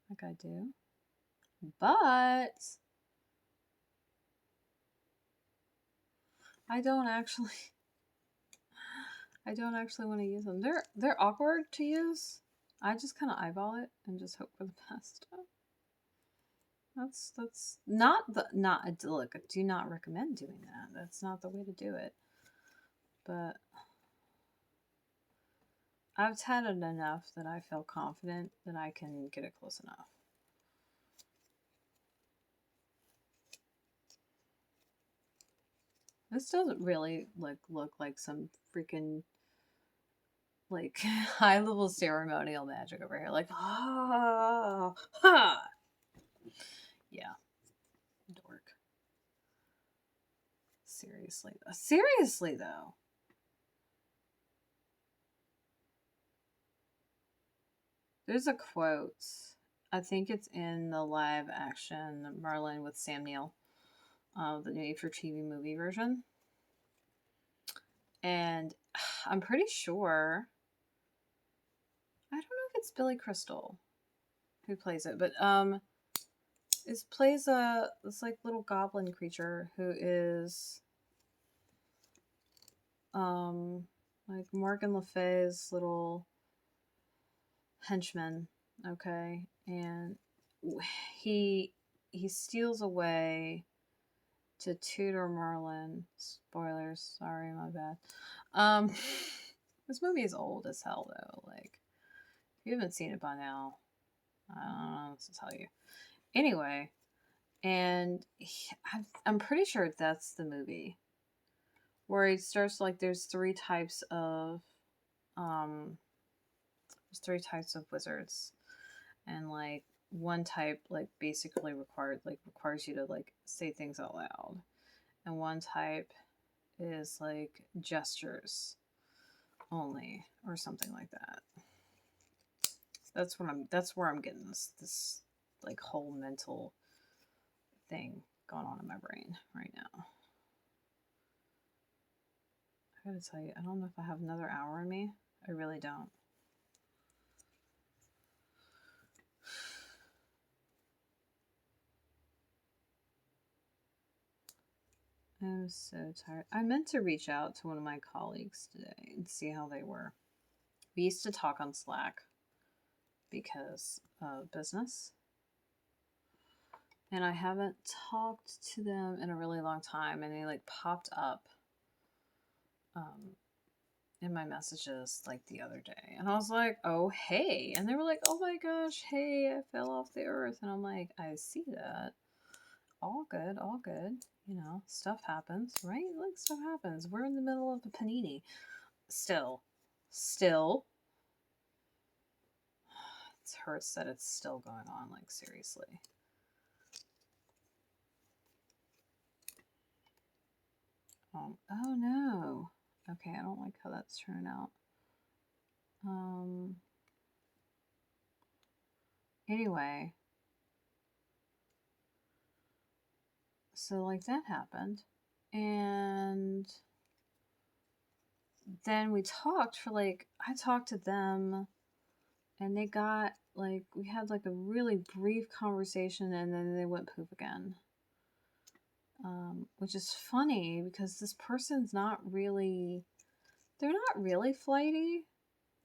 Like I do. But I don't actually want to use them. They're awkward to use. I just kind of eyeball it and just hope for the best. That's not look. I do not recommend doing that. That's not the way to do it. But I've tatted enough that I feel confident that I can get it close enough. This doesn't really look like some freaking like high level ceremonial magic over here. Like ha. Yeah, dork. Seriously though. There's a quote. I think it's in the live action Merlin with Sam Neill, the made for TV movie version. And I'm pretty sure. I don't know if it's Billy Crystal who plays it, but plays this like little goblin creature who is like Morgan Le Fay's little henchman, okay, and he steals away to tutor Merlin. Spoilers, sorry, my bad. This movie is old as hell though. Like, if you haven't seen it by now, I don't know what to tell you. Anyway, and I'm pretty sure that's the movie where it starts like there's three types of wizards, and like one type like basically requires you to like say things out loud, and one type is like gestures only or something like that. That's where I'm getting this like whole mental thing going on in my brain right now. I gotta tell you, I don't know if I have another hour in me. I really don't. I'm so tired. I meant to reach out to one of my colleagues today and see how they were. We used to talk on Slack because of business. And I haven't talked to them in a really long time, and they like popped up in my messages like the other day. And I was like, oh, hey. And they were like, oh my gosh, hey, I fell off the earth. And I'm like, I see that. All good, all good. You know, stuff happens, right? Like, stuff happens. We're in the middle of the panini. Still. It hurts that it's still going on, like, seriously. Oh no. Okay, I don't like how that's turning out. Anyway. So like that happened. And then we talked for like, I talked to them and they got like, we had like a really brief conversation and then they went poop again. Which is funny because this person's not really, they're not really flighty,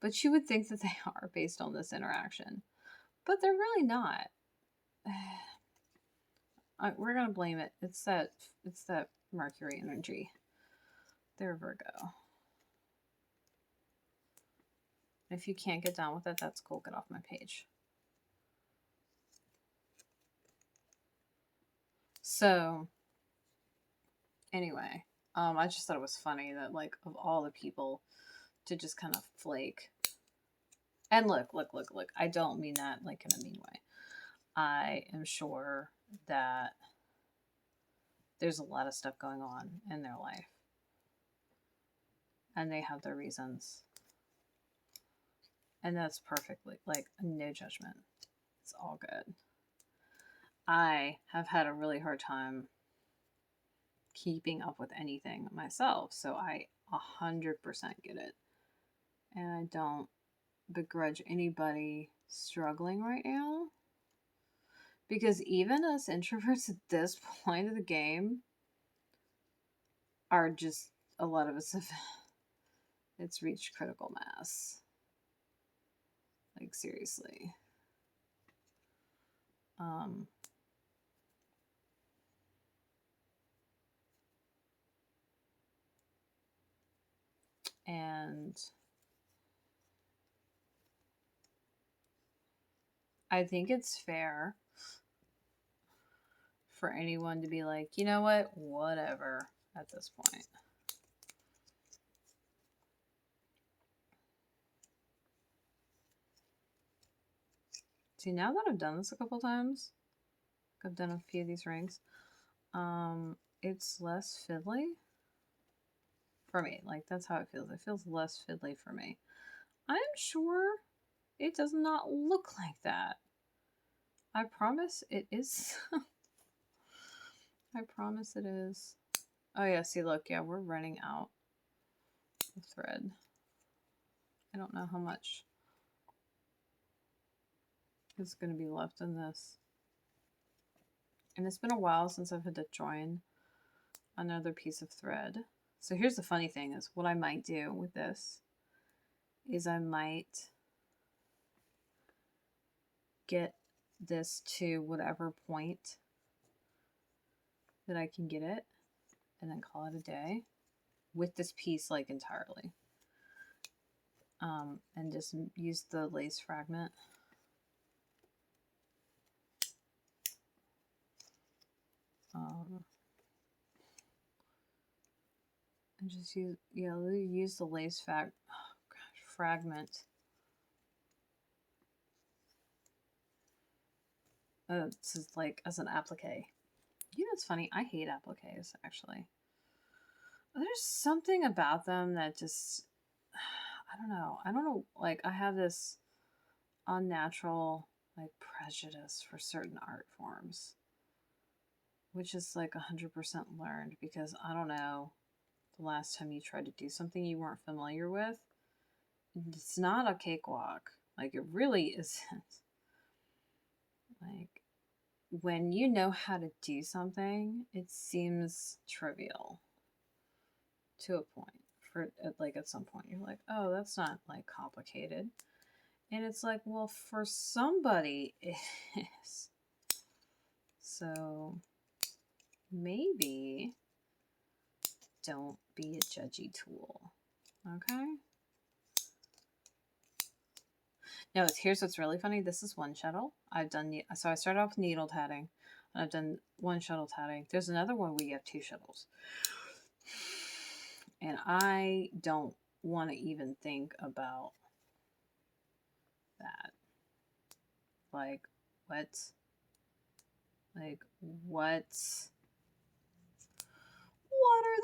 but you would think that they are based on this interaction. But they're really not. We're gonna blame it. It's that Mercury energy. They're Virgo. If you can't get down with it, that's cool. Get off my page. So, anyway, I just thought it was funny that like of all the people to just kind of flake. And look. I don't mean that like in a mean way. I am sure that there's a lot of stuff going on in their life. And they have their reasons. And that's perfectly, like, no judgment. It's all good. I have had a really hard time keeping up with anything myself, so I 100% get it. And I don't begrudge anybody struggling right now. Because even us introverts at this point of the game are just, a lot of us have, it's reached critical mass. Like, seriously. And I think it's fair for anyone to be like, you know what, whatever at this point. See, now that I've done this a couple times, I've done a few of these rings, it's less fiddly for me. Like, that's how it feels. It feels less fiddly for me. I'm sure it does not look like that. I promise it is. I promise it is. Oh yeah, see, look, yeah, we're running out of thread. I don't know how much is going to be left in this. And it's been a while since I've had to join another piece of thread. So here's the funny thing is what I might do with this is I might get this to whatever point that I can get it and then call it a day with this piece like entirely. And just use the lace fragment. And just use, use the lace fragment. This is like as an applique. You know, it's funny. I hate appliques actually. There's something about them that just, I don't know. Like I have this unnatural like prejudice for certain art forms, which is like 100% learned because I don't know. The last time you tried to do something you weren't familiar with, it's not a cakewalk. Like, it really isn't. Like, when you know how to do something, it seems trivial to a point. For like, at some point, you're like, oh, that's not like complicated. And it's like, well, for somebody, it is. So, maybe don't be a judgy tool. Okay? No, here's what's really funny. This is one shuttle. I've done, so I started off with needle tatting, and I've done one shuttle tatting. There's another one where you have 2 shuttles. And I don't want to even think about that. Like, what? Like, what? What are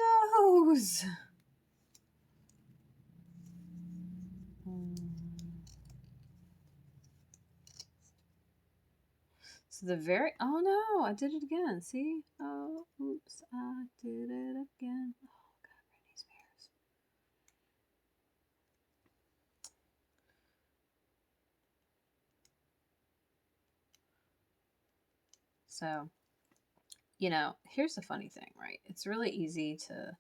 those? So the very, oh no, I did it again. See? Oh, Oops, I did it again. Oh, God, Britney Spears. So, you know, here's the funny thing, right? It's really easy to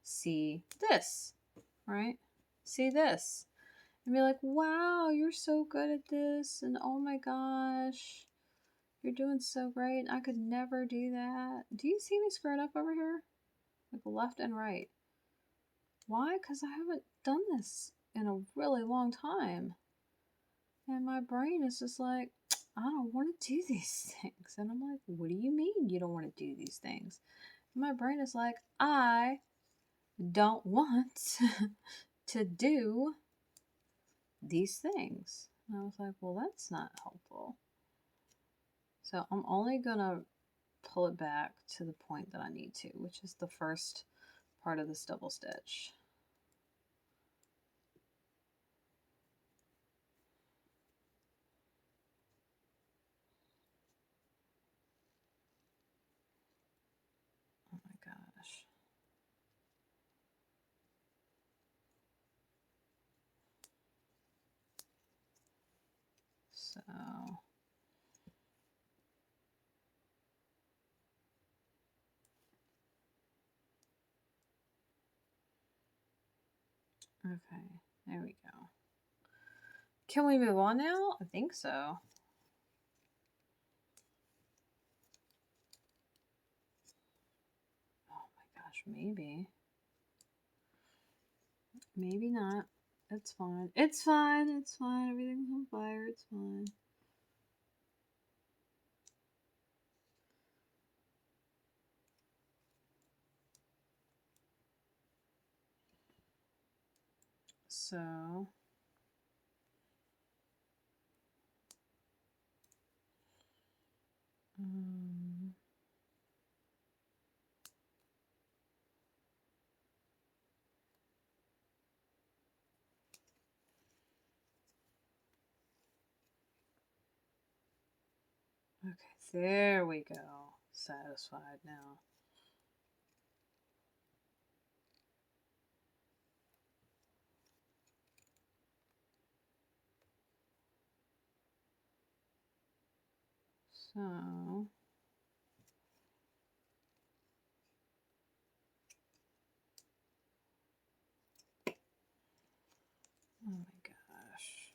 see this, right? See this. And be like, wow, you're so good at this. And oh my gosh, you're doing so great. I could never do that. Do you see me screwing up over here? Like left and right. Why? Because I haven't done this in a really long time. And my brain is just like, I don't want to do these things. And I'm like, what do you mean you don't want to do these things? And my brain is like, I don't want to do these things. And I was like, well, that's not helpful. So I'm only going to pull it back to the point that I need to, which is the first part of this double stitch. Oh my gosh. So okay, there we go. Can we move on now? I think so. Oh my gosh, maybe. Maybe not. It's fine. It's fine. It's fine. Everything's on fire. It's fine. So okay, there we go. Satisfied now. So oh my gosh.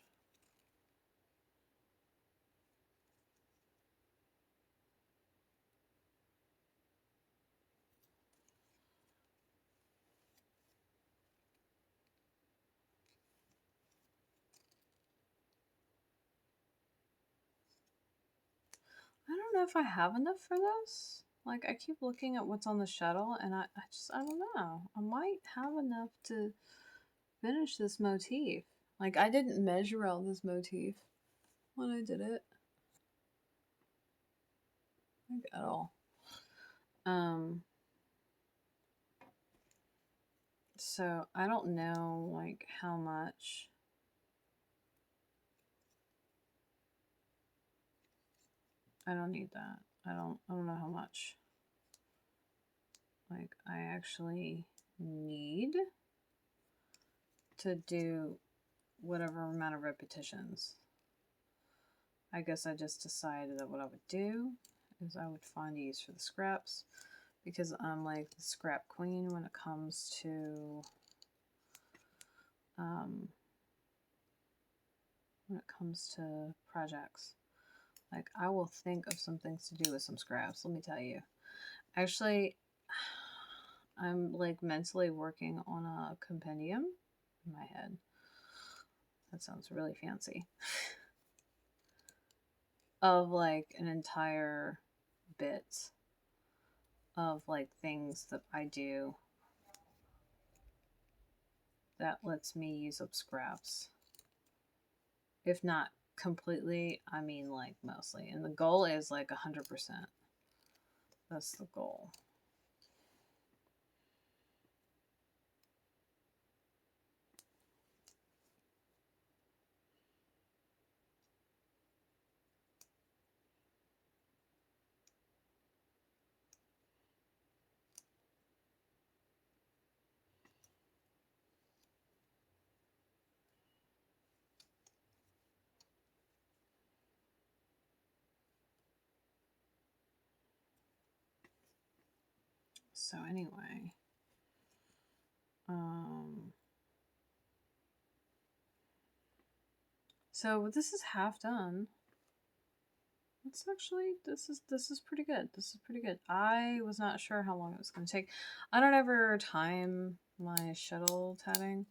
I don't know if I have enough for this. Like, I keep looking at what's on the shuttle, and I don't know. I might have enough to finish this motif. Like, I didn't measure out this motif when I did it. Like, at all. So, I don't know, like, how much. I don't need that. I don't know how much. Like, I actually need to do whatever amount of repetitions. I guess I just decided that what I would do is I would find use for the scraps, because I'm like the scrap queen when it comes to projects. Like, I will think of some things to do with some scraps, let me tell you. Actually, I'm like mentally working on a compendium in my head. That sounds really fancy. Of like an entire bit of like things that I do that lets me use up scraps. If not completely, I mean like mostly. And the goal is like 100%. That's the goal. So anyway, so this is half done. It's actually, this is pretty good. This is pretty good. I was not sure how long it was going to take. I don't ever time my shuttle tatting.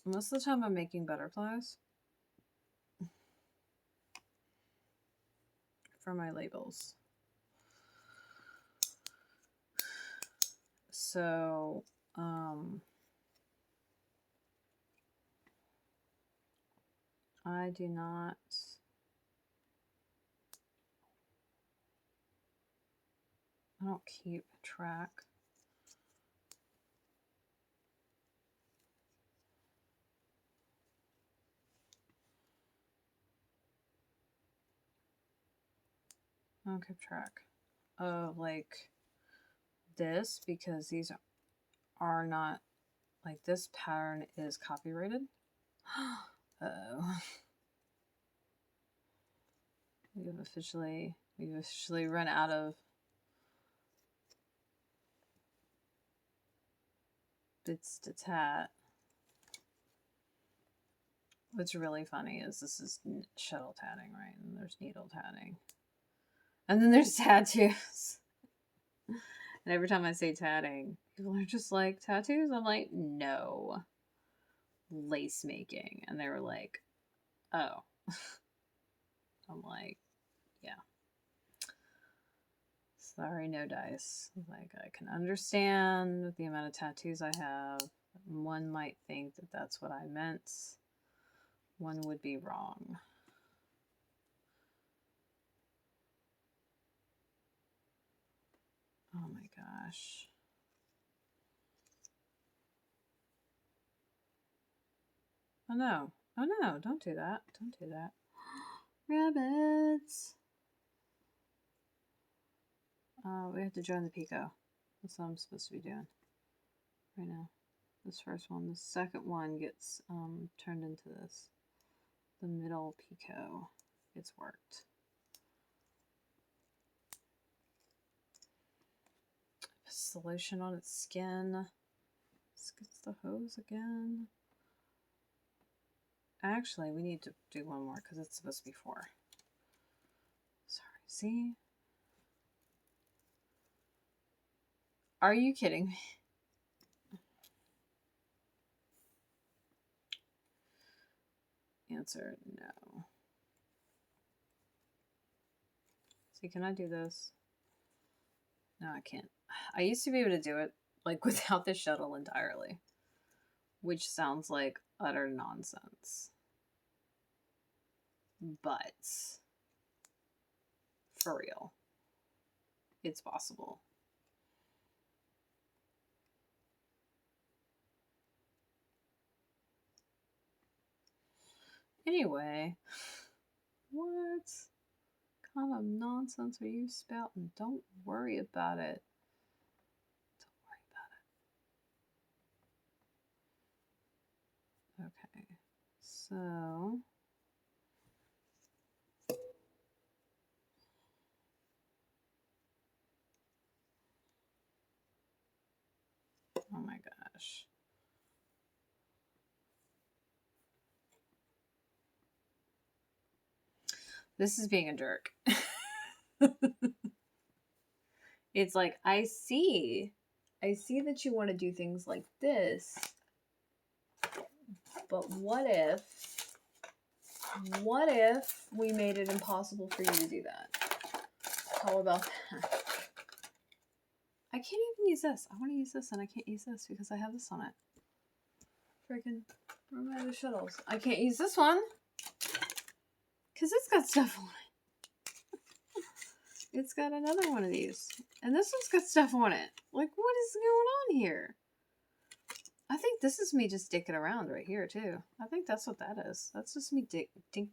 Most of the time I'm making butterflies for my labels. So, I do not... I don't keep track. I don't keep track of like this because these are not, like, this pattern is copyrighted. Uh-oh. We've officially run out of bits to tat. What's really funny is this is shuttle tatting, right? And there's needle tatting. And then there's tattoos. And every time I say tatting, people are just like, tattoos? I'm like, no. Lace making. And they were like, oh. I'm like, yeah. Sorry, no dice. Like, I can understand the amount of tattoos I have. One might think that that's what I meant. One would be wrong. Oh my gosh. Oh no. Oh no, don't do that. Don't do that. Rabbits. We have to join the Pico. That's what I'm supposed to be doing right now. This first one. The second one gets turned into this. The middle Pico gets worked. Solution on its skin. This gets the hose again. Actually, we need to do one more because it's supposed to be 4. Sorry, see? Are you kidding me? Answer, no. See, can I do this? No, I can't. I used to be able to do it like without the shuttle entirely, which sounds like utter nonsense. But for real, it's possible. Anyway, what kind of nonsense are you spouting? Don't worry about it. Don't worry about it. Okay, so oh my gosh. This is being a jerk. It's like, I see that you want to do things like this, but what if we made it impossible for you to do that? How about that? I can't even use this. I want to use this and I can't use this because I have this on it. Freaking, where are my other shuttles? I can't use this one because it's got stuff on it. It's got another one of these. And this one's got stuff on it. Like, what is going on here? I think this is me just dicking around right here, too. I think that's what that is. That's just me dinking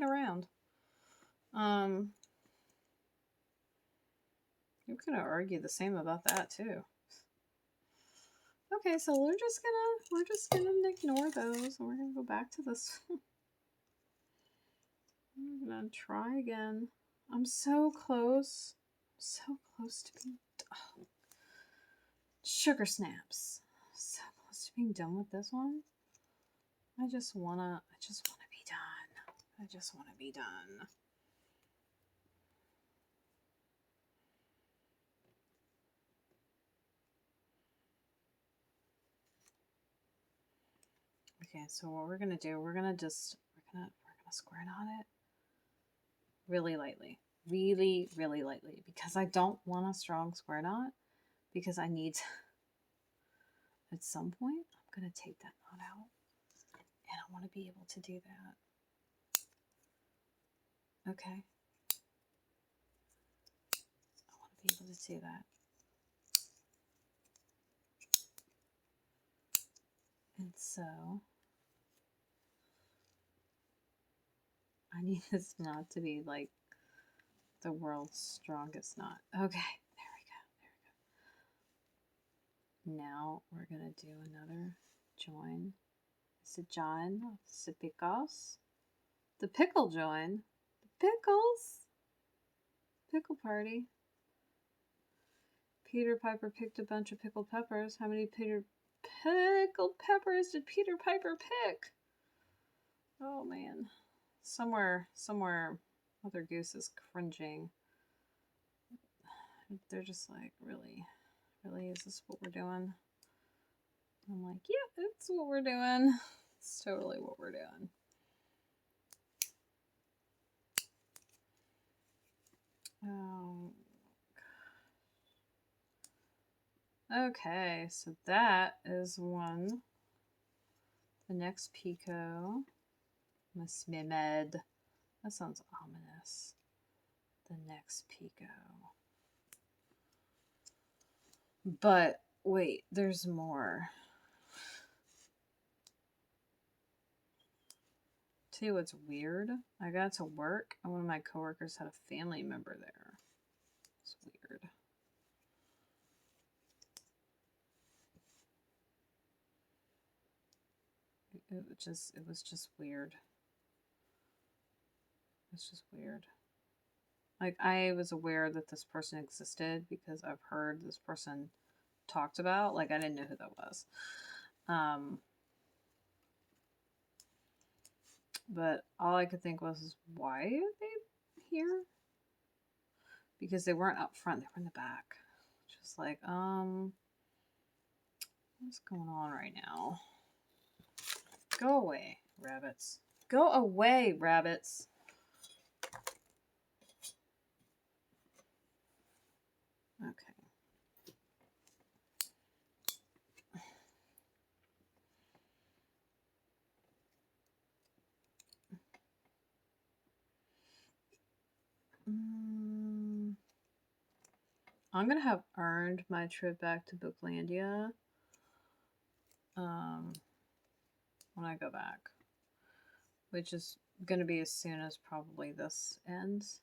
around. You're going to argue the same about that, too. Okay, so we're just gonna ignore those. And we're going to go back to this. I'm going to try again. I'm so close. So close to being sugar snaps. So close to being done with this one. I just wanna be done. I just wanna be done. Okay, so what we're gonna do, we're gonna square knot it really lightly. Really, really lightly. Because I don't want a strong square knot. Because I need to, at some point, I'm gonna take that knot out. And I want to be able to do that. Okay. I want to be able to do that. And so I need this knot to be like the world's strongest knot. Okay, there we go. Now we're gonna do another join. Is it John? Is it pickles? The pickle join. The pickles. Pickle party. Peter Piper picked a bunch of pickled peppers. How many pickled peppers did Peter Piper pick? Oh man. Somewhere, Mother Goose is cringing. They're just like, really, is this what we're doing? I'm like, yeah, it's what we're doing. It's totally what we're doing. Oh, okay, so that is one. The next Pico, Miss Mehmed. That sounds ominous. The next Pico. But wait, there's more. Tell you what's weird. I got to work and one of my coworkers had a family member there. It's weird. It was just weird. It's just weird. Like, I was aware that this person existed because I've heard this person talked about. Like, I didn't know who that was. But all I could think was why are they here? Because they weren't up front, they were in the back. Just like, what's going on right now? Go away, rabbits. Go away, rabbits. Okay. I'm going to have earned my trip back to Booklandia when I go back, which is going to be as soon as probably this ends.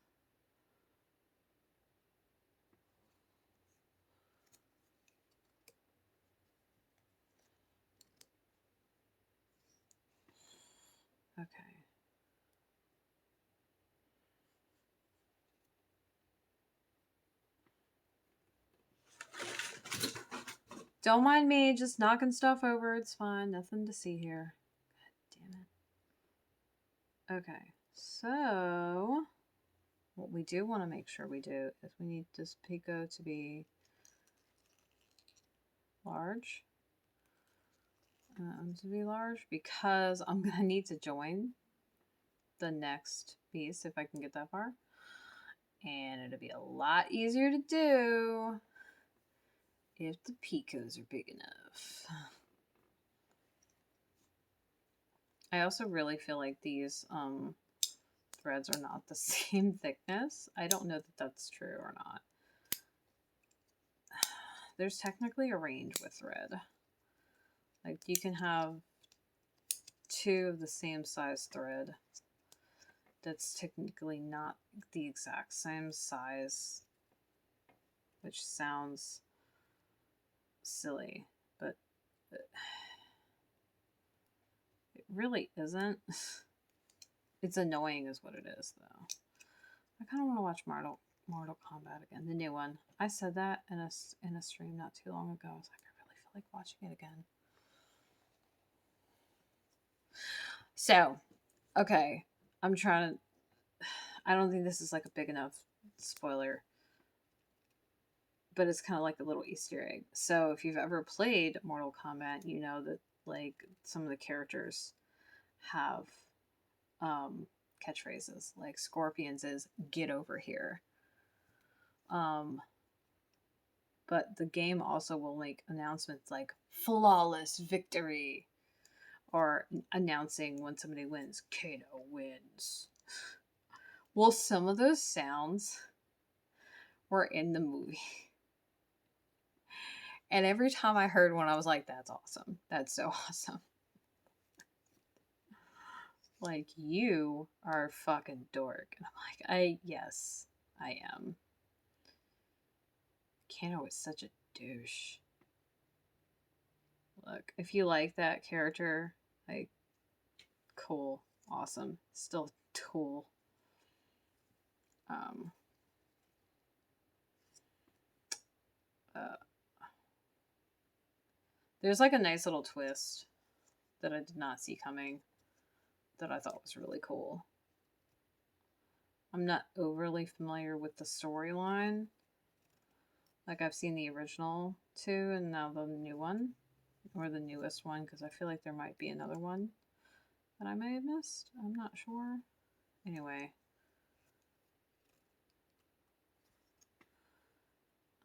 Okay. Don't mind me, just knocking stuff over. It's fine. Nothing to see here. God damn it. Okay. So, what we do want to make sure we do is we need this Pico to be large. Because I'm going to need to join the next piece if I can get that far. And it'll be a lot easier to do if the picos are big enough. I also really feel like these threads are not the same thickness. I don't know that that's true or not. There's technically a range with thread. Like, you can have two of the same size thread that's technically not the exact same size, which sounds silly, but it really isn't. It's annoying is what it is, though. I kind of want to watch Mortal Kombat again, the new one. I said that in a stream not too long ago. I was like, I really feel like watching it again. So, okay, I'm trying to. I don't think this is like a big enough spoiler, but it's kind of like a little Easter egg. So, if you've ever played Mortal Kombat, you know that like some of the characters have catchphrases. Like Scorpion's is "Get over here." But the game also will make announcements like "Flawless victory," or announcing when somebody wins, "Kano wins." Well, some of those sounds were in the movie. And every time I heard one, I was like, that's awesome. That's so awesome. Like, you are a fucking dork. And I'm like, yes, I am. Kano is such a douche. Look, if you like that character, like, cool, awesome, still cool. There's like a nice little twist that I did not see coming that I thought was really cool. I'm not overly familiar with the storyline. Like, I've seen the original two and now the new one, or the newest one, because I feel like there might be another one that I may have missed. I'm not sure. Anyway.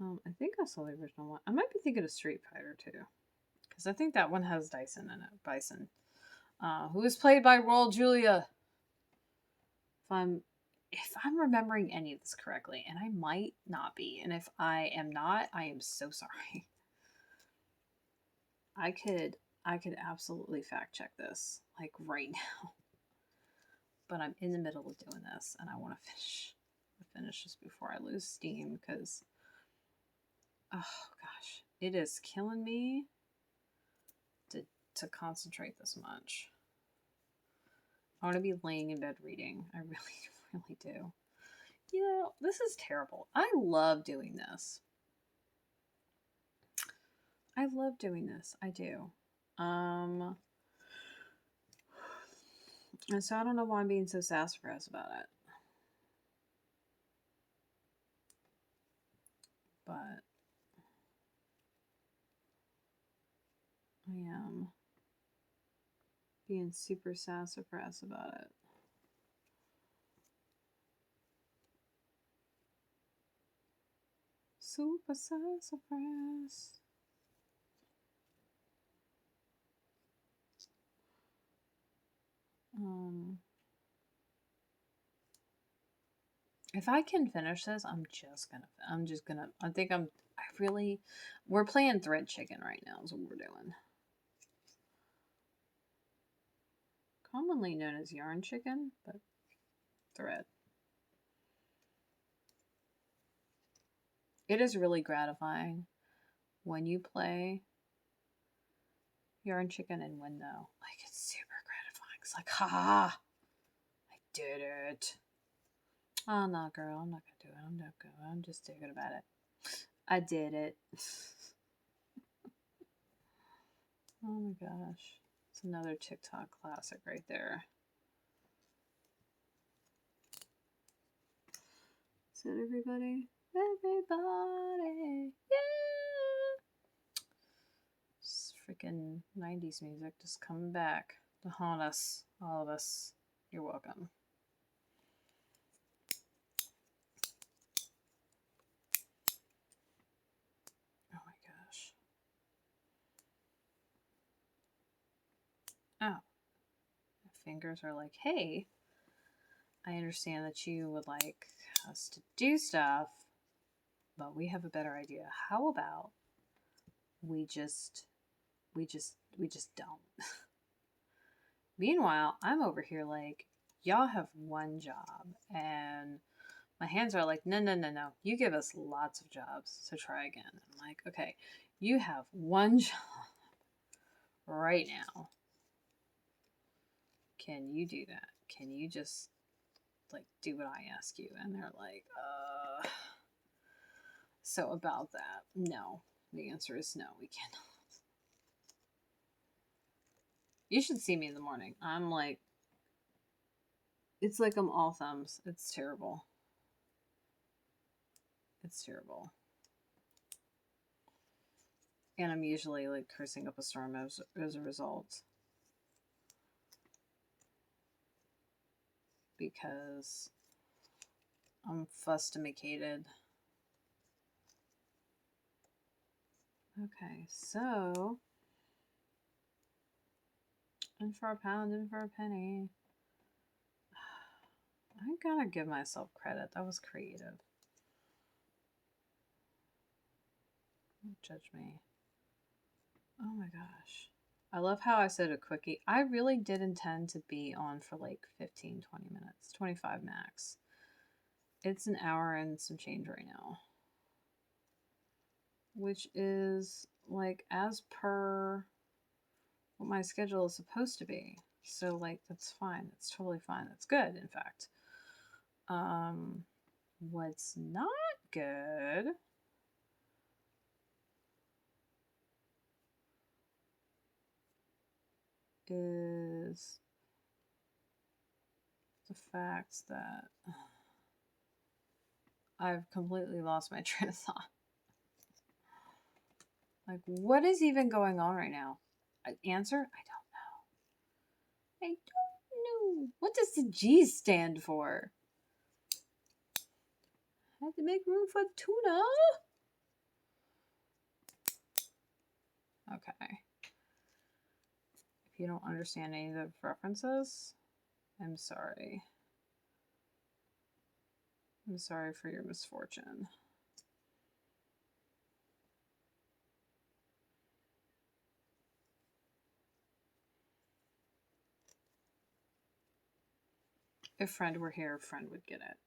I think I saw the original one. I might be thinking of Street Fighter too, because I think that one has Dyson in it. Bison. Who is played by Raul Julia. If I'm remembering any of this correctly, and I might not be, and if I am not, I am so sorry. I could absolutely fact check this, like, right now. But I'm in the middle of doing this, and I want to finish this before I lose steam, because, oh gosh, it is killing me to concentrate this much. I want to be laying in bed reading. I really, really do. You know, this is terrible. I love doing this. I love doing this. I do. And so I don't know why I'm being so sassafras about it. But I am being super sassafras about it. Super sassafras. If I can finish this, we're playing thread chicken right now is what we're doing. Commonly known as yarn chicken, but thread. It is really gratifying when you play yarn chicken and win, though. Like, it's super gratifying. It's like, ha! I did it. Oh, no, girl. I'm not going to do it. I'm not going to. I'm just thinking about it. I did it. Oh, my gosh. It's another TikTok classic right there. Is that everybody? Everybody! Yeah! Just freaking 90s music just coming back to haunt us. All of us. You're welcome. Oh my gosh. Oh. My fingers are like, hey, I understand that you would like us to do stuff, but we have a better idea. How about we just don't. Meanwhile, I'm over here like, y'all have one job, and my hands are like, no. You give us lots of jobs, so try again. I'm like, okay, you have one job right now. Can you do that? Can you just, like, do what I ask you? And they're like, So about that, no. The answer is no, we cannot. You should see me in the morning. I'm like, it's like I'm all thumbs. It's terrible. It's terrible. And I'm usually like cursing up a storm as a result. Because I'm fustimacated. Okay, so in for a pound, in for a penny. I gotta give myself credit. That was creative. Don't judge me. Oh my gosh. I love how I said a quickie. I really did intend to be on for like 15, 20 minutes. 25 max. It's an hour and some change right now. Which is like as per what my schedule is supposed to be. So like that's fine. That's totally fine. That's good, in fact. What's not good is the fact that I've completely lost my train of thought. Like, what is even going on right now? Answer? I don't know. I don't know. What does the G stand for? I had to make room for tuna. Okay. If you don't understand any of the references, I'm sorry. I'm sorry for your misfortune. If Friend were here, Friend would get it.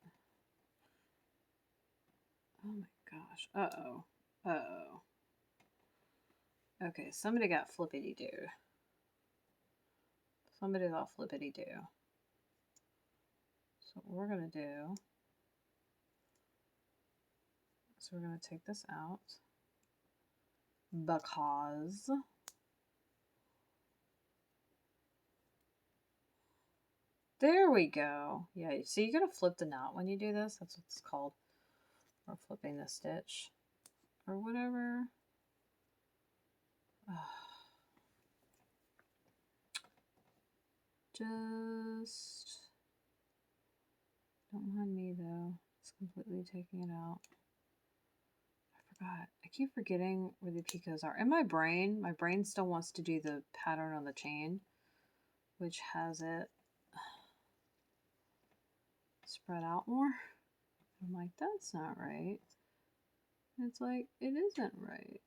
Oh my gosh. Uh-oh. Uh-oh. Okay, somebody got flippity-doo. Somebody got flippity-doo. So what we're going to do... So we're going to take this out. Because... There we go. Yeah, so you gotta flip the knot when you do this. That's what it's called. Or flipping the stitch. Or whatever. Just... Don't mind me though. It's completely taking it out. I forgot. I keep forgetting where the picots are. In my brain still wants to do the pattern on the chain. Which has it spread out more. I'm like, that's not right. It's like, it isn't right.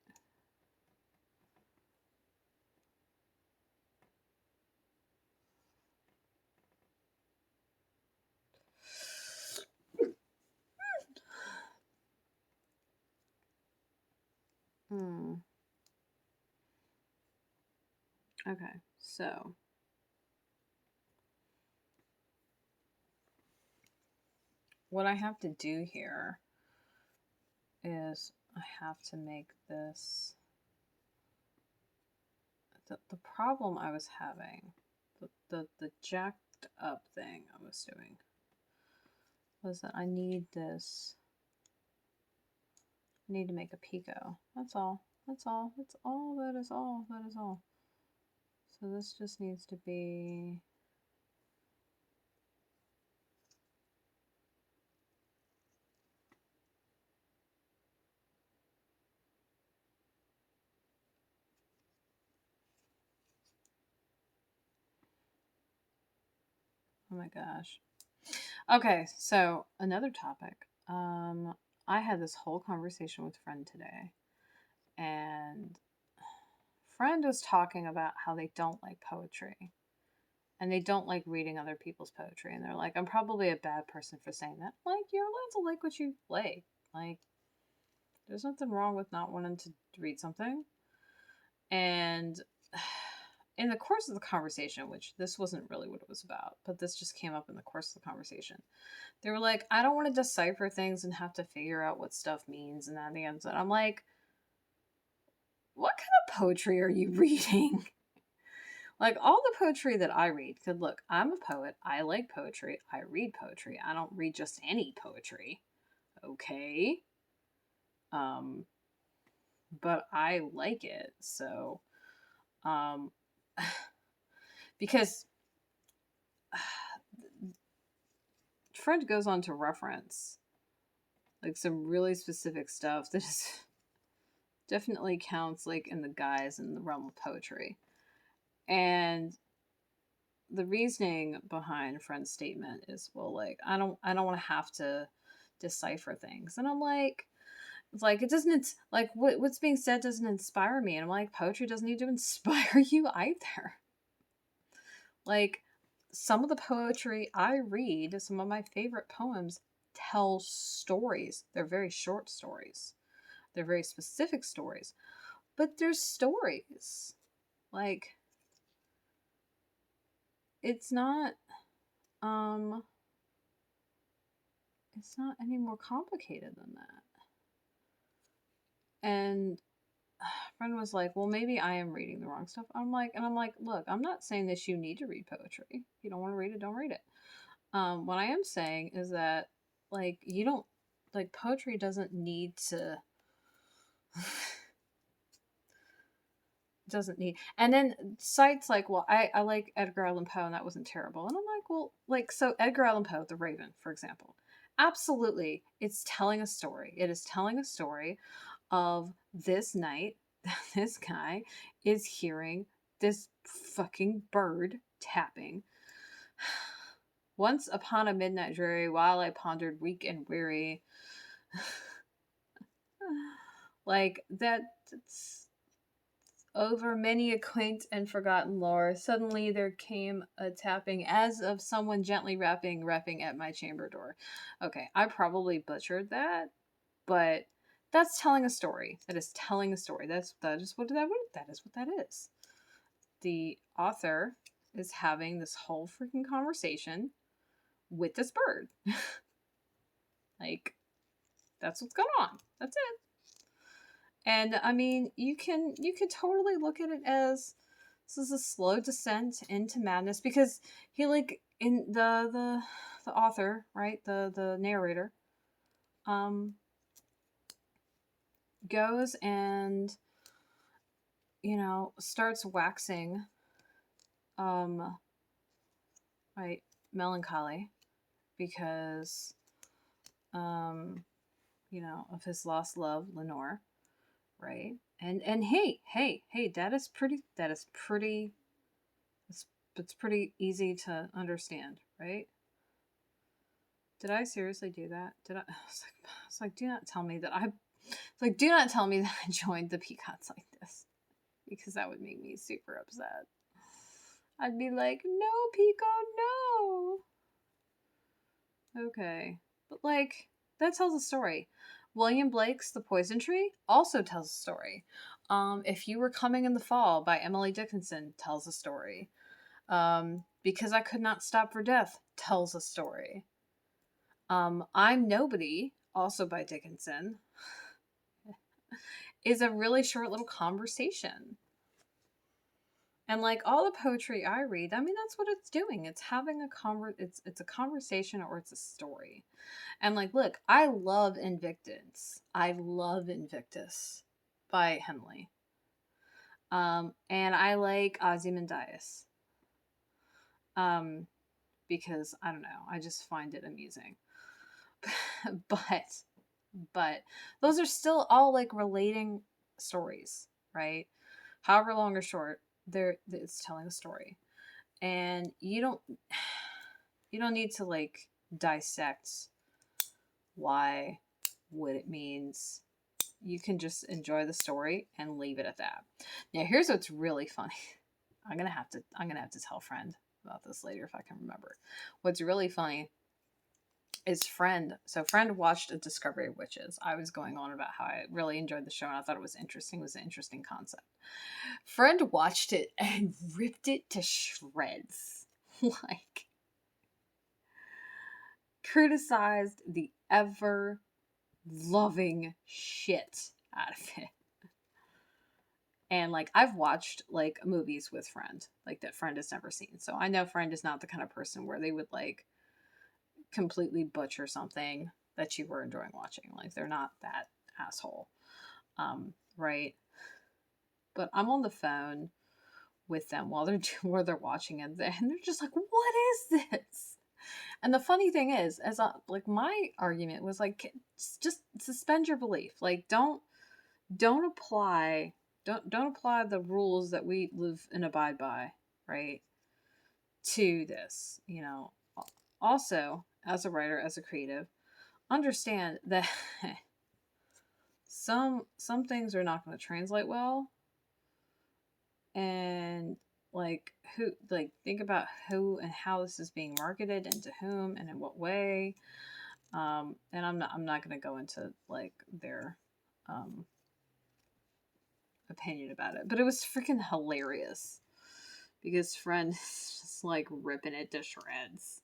Okay, so what I have to do here is I have to make this the problem I was having, the jacked up thing I was doing was that I need this. I need to make a picot. That's all. That's all. That's all. That is all. That is all. So this just needs to be... Oh my gosh. Okay, so another topic. I had this whole conversation with Friend today, and Friend was talking about how they don't like poetry. And they don't like reading other people's poetry. And they're like, I'm probably a bad person for saying that. Like, you're allowed to like what you like. Like, there's nothing wrong with not wanting to read something. And in the course of the conversation, which this wasn't really what it was about, but this just came up in the course of the conversation. They were like, I don't want to decipher things and have to figure out what stuff means and that and the end. I'm like, what kind of poetry are you reading? Like, all the poetry that I read, because look, I'm a poet. I like poetry. I read poetry. I don't read just any poetry. Okay. But I like it. So, because Fred goes on to reference like some really specific stuff that is definitely counts like in the guise in the realm of poetry. And the reasoning behind Fred's statement is, well, like, I don't want to have to decipher things. And I'm like, it's like, it doesn't, it's like what's being said doesn't inspire me. And I'm like, poetry doesn't need to inspire you either. Like, some of the poetry I read, some of my favorite poems tell stories. They're very short stories. They're very specific stories. But they're stories. Like, it's not any more complicated than that. And a friend was like, well, maybe I am reading the wrong stuff. I'm like, look, I'm not saying that you need to read poetry. If you don't want to read it, don't read it. What I am saying is that, like, you don't, like, poetry doesn't need to, doesn't need, and then sites like, well, I like Edgar Allan Poe and that wasn't terrible. And I'm like, well, like, so Edgar Allan Poe, The Raven, for example, absolutely, it's telling a story. It is telling a story of this night, this guy is hearing this fucking bird tapping. Once upon a midnight dreary, while I pondered weak and weary. Like, that's over many a quaint and forgotten lore. Suddenly there came a tapping as of someone gently rapping at my chamber door. Okay, I probably butchered that, but that's telling a story. That is telling a story. That is what that is. The author is having this whole freaking conversation with this bird. Like, that's what's going on. That's it. And I mean, you can totally look at it as this is a slow descent into madness, because he, like, in the author, right, the narrator, goes and, you know, starts waxing right, melancholy because you know, of his lost love, Lenore, right? And hey, it's pretty easy to understand, right? Did I seriously do that? Did I? I was like, do not tell me that I joined the Peacocks like this, because that would make me super upset. I'd be like, no, Pico, no. Okay, but like, that tells a story. William Blake's The Poison Tree also tells a story. If You Were Coming in the Fall by Emily Dickinson tells a story. Because I Could Not Stop for Death tells a story. I'm Nobody, also by Dickinson, is a really short little conversation. And like all the poetry I read, I mean, that's what it's doing. It's having it's a conversation, or it's a story. And like, look, I love Invictus. I love Invictus by Henley. And I like Ozymandias. Because I don't know, I just find it amusing. but those are still all like relating stories, right? However long or short, it's telling a story. And you don't need to like dissect why, what it means. You can just enjoy the story and leave it at that. Now, here's what's really funny. I'm gonna have to tell a friend about this later if I can remember. What's really funny is Friend. So Friend watched A Discovery of Witches. I was going on about how I really enjoyed the show and I thought it was interesting. It was an interesting concept. Friend watched it and ripped it to shreds. Like, criticized the ever loving shit out of it. And like, I've watched like movies with Friend, like that Friend has never seen. So I know Friend is not the kind of person where they would like completely butcher something that you were enjoying watching. Like, they're not that asshole. Right. But I'm on the phone with them while they're watching it, and they're just like, "What is this?" And the funny thing is, like, my argument was like, just suspend your belief. Like, don't apply don't apply the rules that we live and abide by, right, to this. Also, as a writer, as a creative, understand that some things are not going to translate well, and like, think about who and how this is being marketed and to whom and in what way. And I'm not going to go into like their opinion about it, but it was freaking hilarious because Friend is just like ripping it to shreds,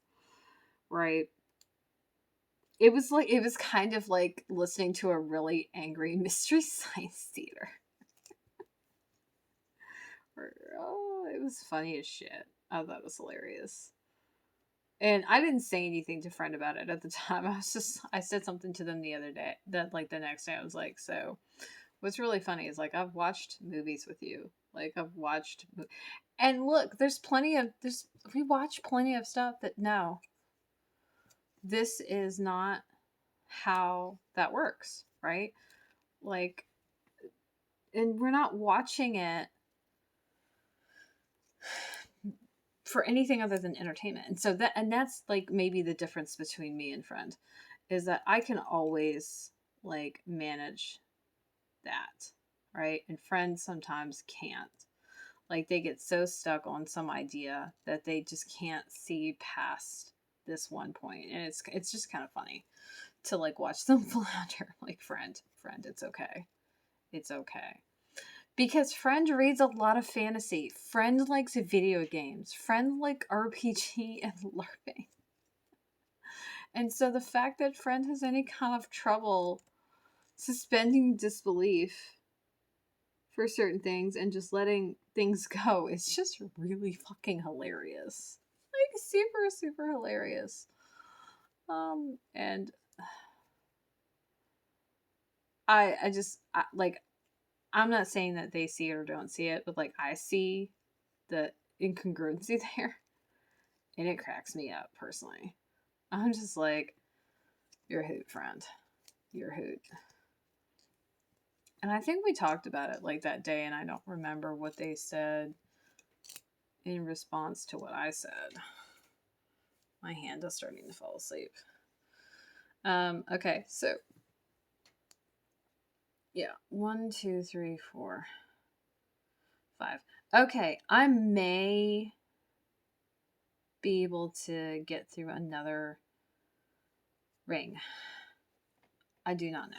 right? It was kind of like listening to a really angry Mystery Science Theater. Oh, it was funny as shit. I thought it was hilarious. And I didn't say anything to Friend about it at the time. I said something to them the other day, that like the next day I was like, so what's really funny is like, I've watched movies with you. Like, and look, we watch plenty of stuff that, no, this is not how that works, right? Like, and we're not watching it for anything other than entertainment. And so that's like maybe the difference between me and Friend, is that I can always like manage that, right? And Friends sometimes can't. Like, they get so stuck on some idea that they just can't see past this one point. And it's just kind of funny to like watch them flounder. Like, Friend, it's okay. It's okay. Because Friend reads a lot of fantasy. Friend likes video games. Friend like RPG and LARPing. And so the fact that Friend has any kind of trouble suspending disbelief for certain things and just letting things go is just really fucking hilarious. Like, super, super hilarious. And like, I'm not saying that they see it or don't see it, but like, I see the incongruency there, and it cracks me up personally. I'm just like, you're a hoot, Friend. You're a hoot. And I think we talked about it like that day, and I don't remember what they said in response to what I said. My hand is starting to fall asleep. Okay, so yeah, 1, 2, 3, 4, 5. Okay, I may be able to get through another ring. I do not know.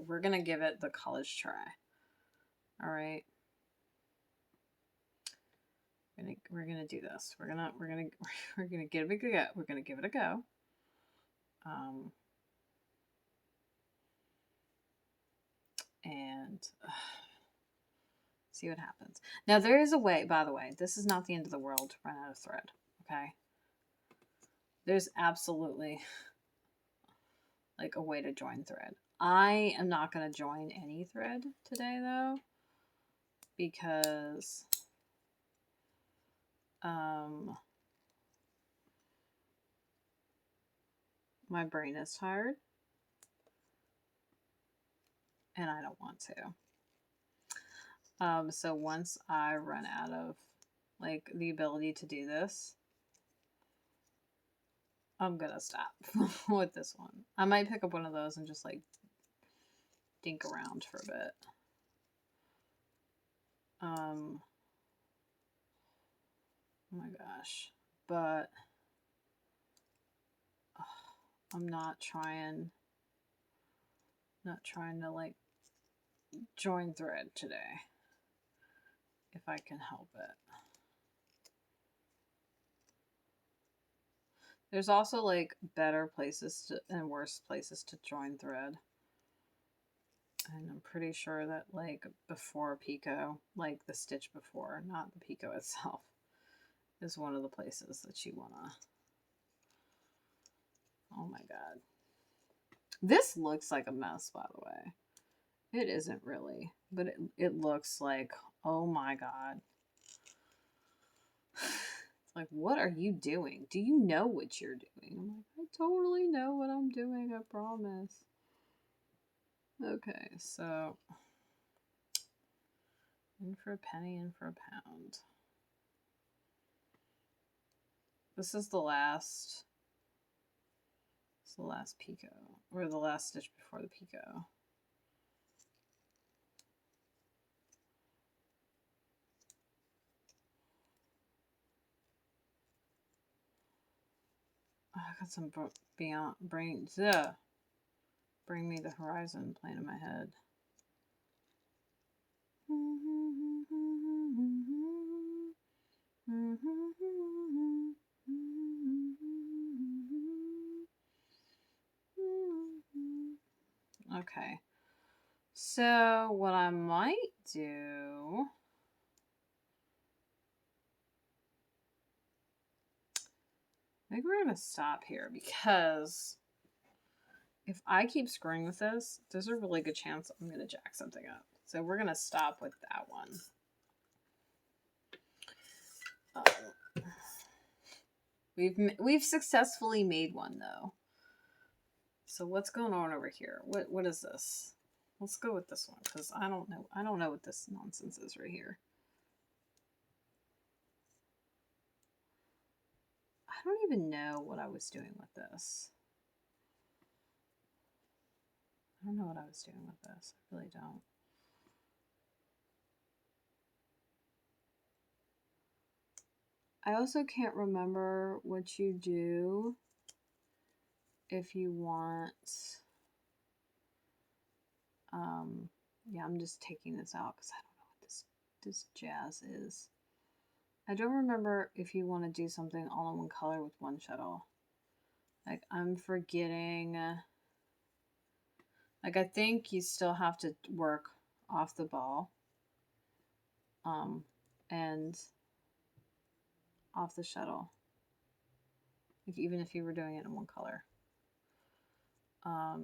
We're gonna give it the college try. All right. We're gonna do this. We're gonna give it a go. We're gonna give it a go. And see what happens. Now, there is a way, by the way, this is not the end of the world to run out of thread, okay? There's absolutely like a way to join thread. I am not going to join any thread today, though, because my brain is tired and I don't want to. So once I run out of like the ability to do this, I'm gonna stop with this one. I might pick up one of those and just like dink around for a bit. Oh my gosh. But I'm not trying to like join thread today if I can help it. There's also like better places to and worse places to join thread. And I'm pretty sure that like before Pico, like the stitch before, not the Pico itself, is one of the places that you wanna. Oh my god. This looks like a mess, by the way. It isn't really, but it looks like, oh my god. It's like, what are you doing? Do you know what you're doing? I'm like, I totally know what I'm doing, I promise. Okay, so in for a penny, in for a pound. This is the last. It's the last Pico, or the last stitch before the Pico. Oh, I got some beyond brains. Bring me the horizon playing in my head. Okay. So what I might do, I think we're going to stop here because if I keep screwing with this, there's a really good chance I'm going to jack something up. So we're going to stop with that one. We've successfully made one though. So what's going on over here? What is this? Let's go with this one because I don't know. I don't know what this nonsense is right here. I don't even know what I was doing with this. I don't know what I was doing with this. I really don't. I also can't remember what you do if you want. Yeah, I'm just taking this out because I don't know what this jazz is. I don't remember if you want to do something all in one color with one shuttle. Like, I'm forgetting. Like, I think you still have to work off the ball. And off the shuttle. Like, even if you were doing it in one color.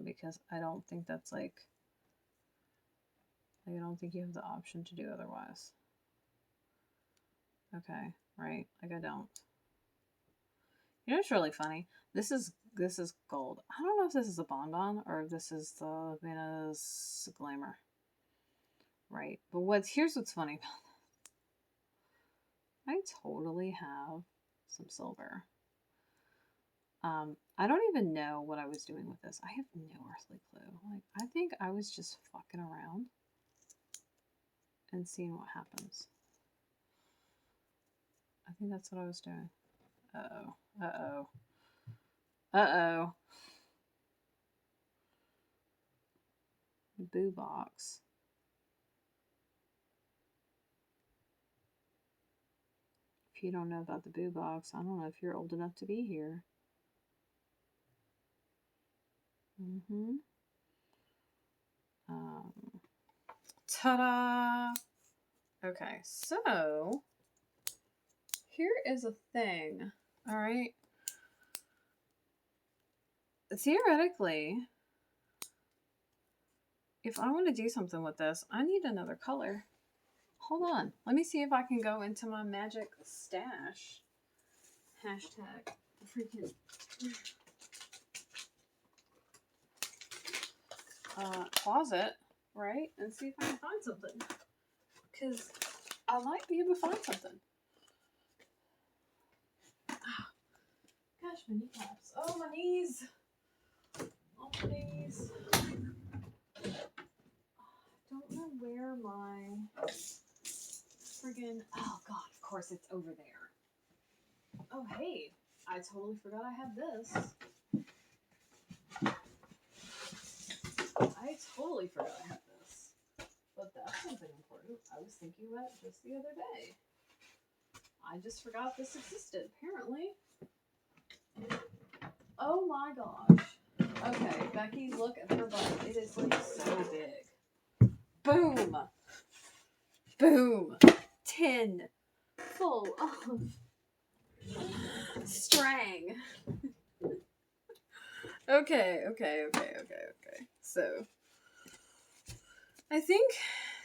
Because I don't think that's like I don't think you have the option to do otherwise. Okay, right? Like I don't. You know what's really funny? This is gold. I don't know if this is a bonbon or if this is the Venus Glamour. Right. But here's what's funny about this. I totally have some silver. I don't even know what I was doing with this. I have no earthly clue. Like, I think I was just fucking around and seeing what happens. I think that's what I was doing. Uh-oh. Uh-oh. Uh-oh. The boo box. If you don't know about the boo box, I don't know if you're old enough to be here. Ta-da! Okay, so here is a thing. All right. Theoretically, if I want to do something with this, I need another color. Hold on. Let me see if I can go into my magic stash. Hashtag freaking closet, right? And see if I can find something. Because I might be able to find something. Oh, gosh, my kneecaps. Oh, my knees. Oh, my knees. I don't know where my friggin'... Oh, God, of course it's over there. Oh, hey. I totally forgot I had this. I totally forgot I had this. But that's something important I was thinking about just the other day. I just forgot this existed, apparently. Oh my gosh. Okay, Becky, look at her butt. It is like so big. Boom! Boom! Tin. Full of strang. Okay. So, I think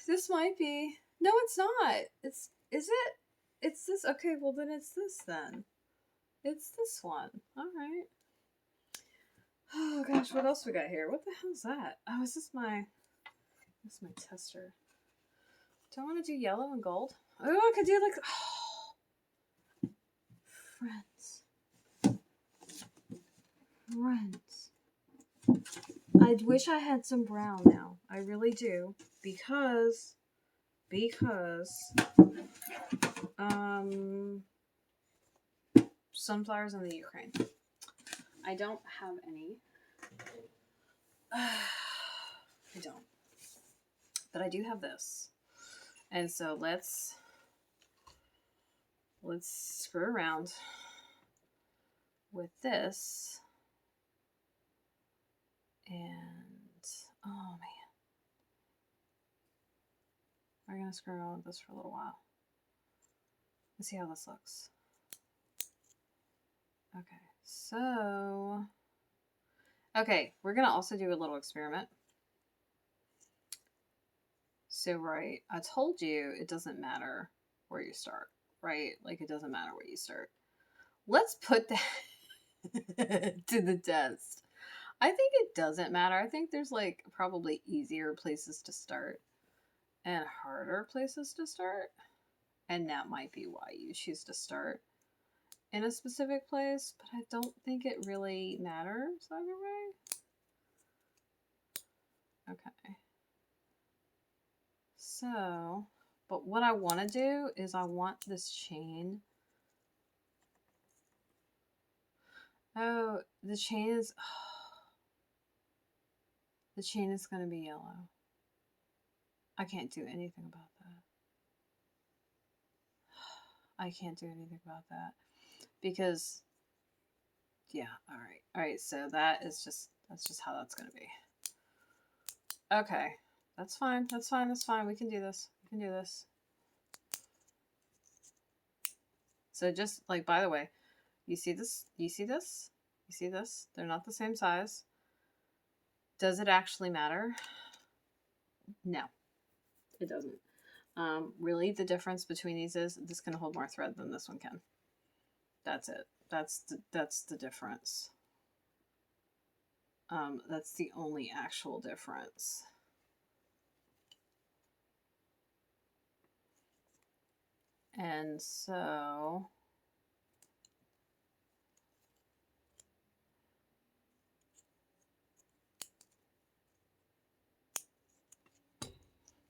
this might be... No, it's not. Is it? It's this. Okay, well then it's this then. It's this one. Alright. Oh gosh, what else we got here? What the hell is that? Oh, is this my... This is my tester. Do I want to do yellow and gold? Oh, I could do like... Oh. Friends. I wish I had some brown now. I really do. Because... sunflowers in the Ukraine. I don't have any. I don't. But I do have this. And so let's screw around with this. And oh man. We're gonna screw around with this for a little while. Let's see how this looks. Okay, so we're gonna also do a little experiment. So right, I told you it doesn't matter where you start, right? Like it doesn't matter where you start. Let's put that to the test. I think it doesn't matter. I think there's like probably easier places to start and harder places to start. And that might be why you choose to start in a specific place, but I don't think it really matters either way. Okay. So, but what I want to do is I want this chain. Oh, the chain is going to be yellow. I can't do anything about that. I can't do anything about that because yeah, all right, so that's just how that's going to be. Okay, that's fine, we can do this, So just like, by the way, you see this, they're not the same size. Does it actually matter? No, it doesn't. Really, the difference between these is this can hold more thread than this one can. That's it. That's the difference. That's the only actual difference. And so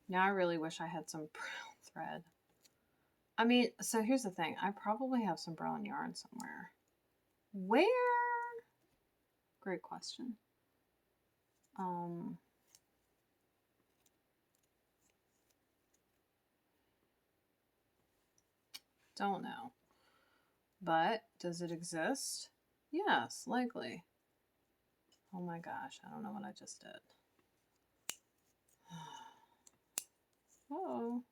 now I really wish I had some brown thread. I mean, so here's the thing. I probably have some brown yarn somewhere. Where? Great question. Don't know. But does it exist? Yes, likely. Oh my gosh, I don't know what I just did. Uh-oh.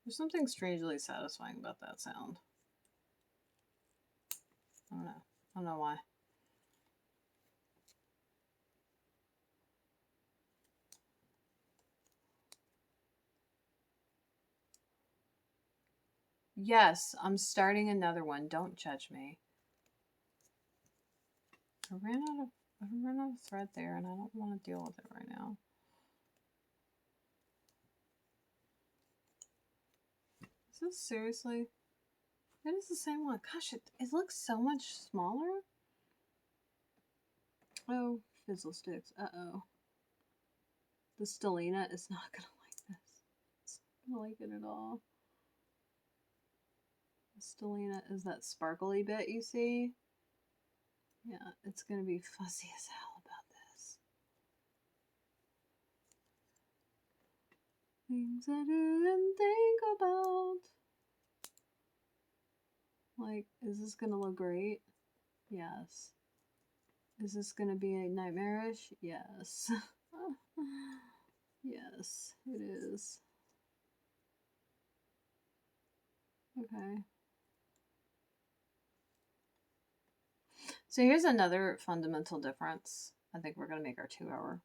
There's something strangely satisfying about that sound. I don't know why. Yes, I'm starting another one. Don't judge me. I ran out of thread there and I don't want to deal with it right now. Is this seriously? It is the same one. Gosh, it looks so much smaller. Oh, fizzle sticks. Uh-oh. The Stellina is not going to like this. It's not going to like it at all. Stellina is that sparkly bit you see? Yeah, it's going to be fussy as hell about this. Things I didn't think about. Like, is this going to look great? Yes. Is this going to be nightmarish? Yes. Yes, it is. Okay. So here's another fundamental difference. I think we're going to make our 2-hour.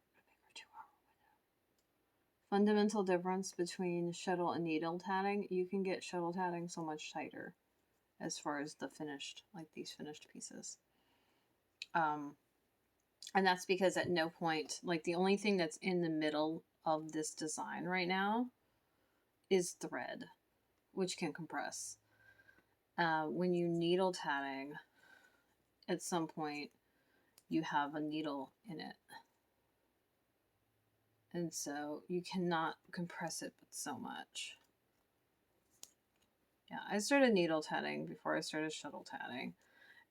Fundamental difference between shuttle and needle tatting. You can get shuttle tatting so much tighter as far as the finished, like these finished pieces. And that's because at no point, like the only thing that's in the middle of this design right now is thread, which can compress. When you needle tatting, at some point you have a needle in it. And so you cannot compress it but so much. Yeah, I started needle tatting before I started shuttle tatting.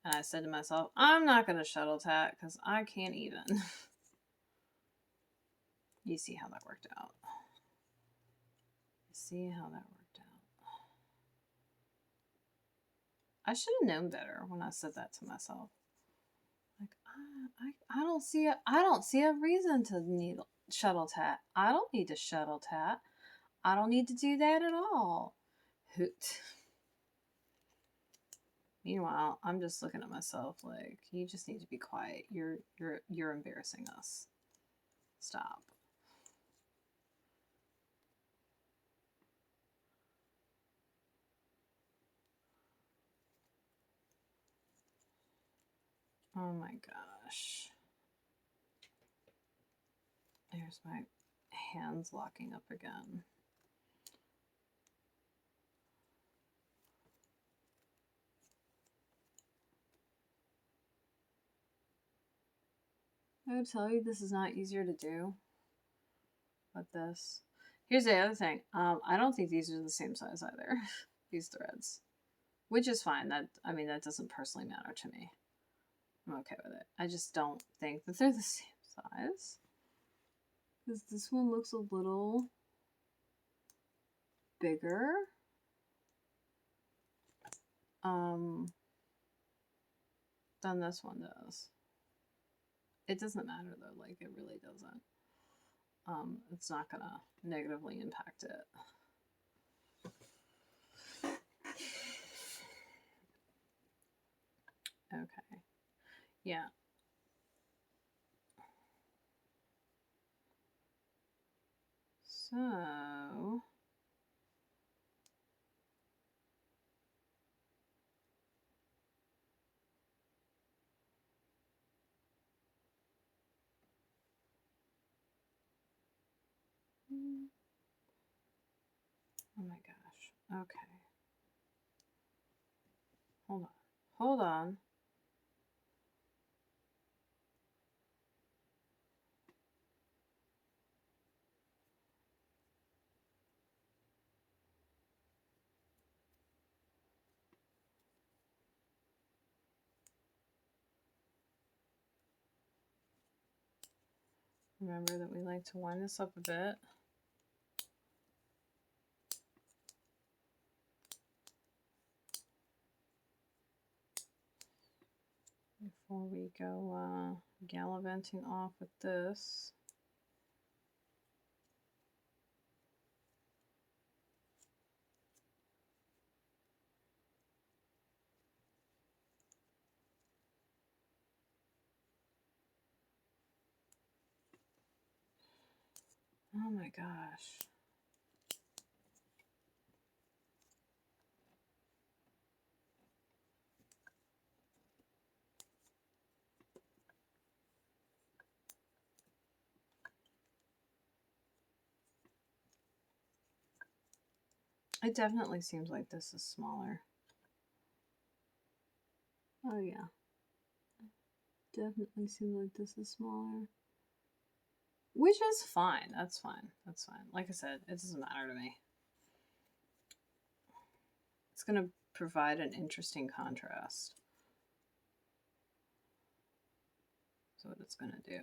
And I said to myself, I'm not going to shuttle tat because I can't even. You see how that worked out. You see how that worked out. I should have known better when I said that to myself. Like, I don't see a reason to needle shuttle tat. I don't need to shuttle tat. I don't need to do that at all. Hoot. Meanwhile, I'm just looking at myself like, you just need to be quiet. You're embarrassing us. Stop. Oh my gosh. There's my hands locking up again. I would tell you this is not easier to do. But this. Here's the other thing. I don't think these are the same size either. These threads. Which is fine. That doesn't personally matter to me. I'm okay with it. I just don't think that they're the same size. Because this one looks a little bigger. Than this one does. It doesn't matter though, like it really doesn't. It's not gonna negatively impact it. Okay. Yeah. So oh my gosh. Okay. Hold on. Hold on. Remember that we like to wind this up a bit. Before we go gallivanting off with this. Oh my gosh. It definitely seems like this is smaller. Oh yeah. Definitely seems like this is smaller. Which is fine. That's fine. That's fine. Like I said, it doesn't matter to me. It's gonna provide an interesting contrast. That's what it's going to do.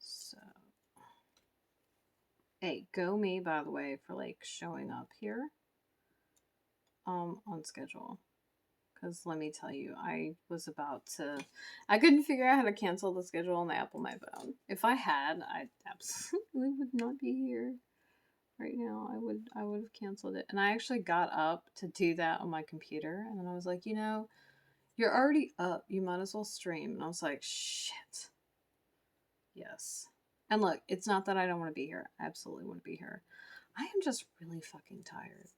So, hey, go me, by the way, for like showing up here on schedule. Because let me tell you, I couldn't figure out how to cancel the schedule on the app on my phone. If I had, I absolutely would not be here right now. I would have canceled it. And I actually got up to do that on my computer. And then I was like, you know, you're already up. You might as well stream. And I was like, shit. Yes. And look, it's not that I don't want to be here. I absolutely want to be here. I am just really fucking tired.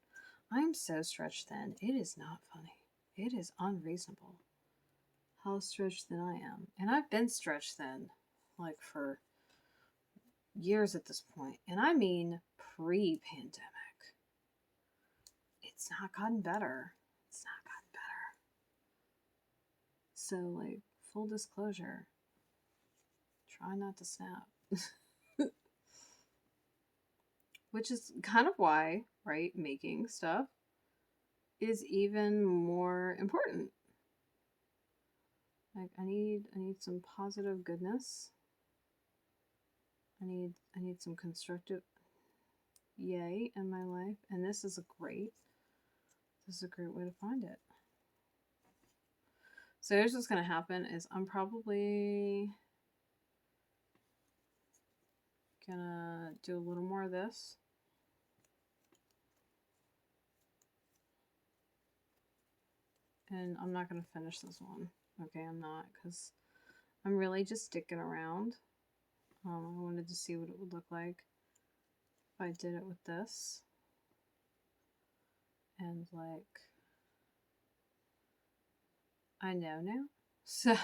I am so stretched thin. It is not funny. It is unreasonable how stretched thin I am. And I've been stretched thin, like, for years at this point. And I mean pre-pandemic. It's not gotten better. It's not gotten better. So, like, full disclosure, try not to snap. Which is kind of why, right, making stuff is even more important. Like, I need some positive goodness. I need some constructive yay in my life, and this is a great way to find it. So here's what's gonna happen is I'm probably gonna do a little more of this. And I'm not gonna finish this one. Okay, I'm not, because I'm really just sticking around. I wanted to see what it would look like if I did it with this. And like, I know now. So,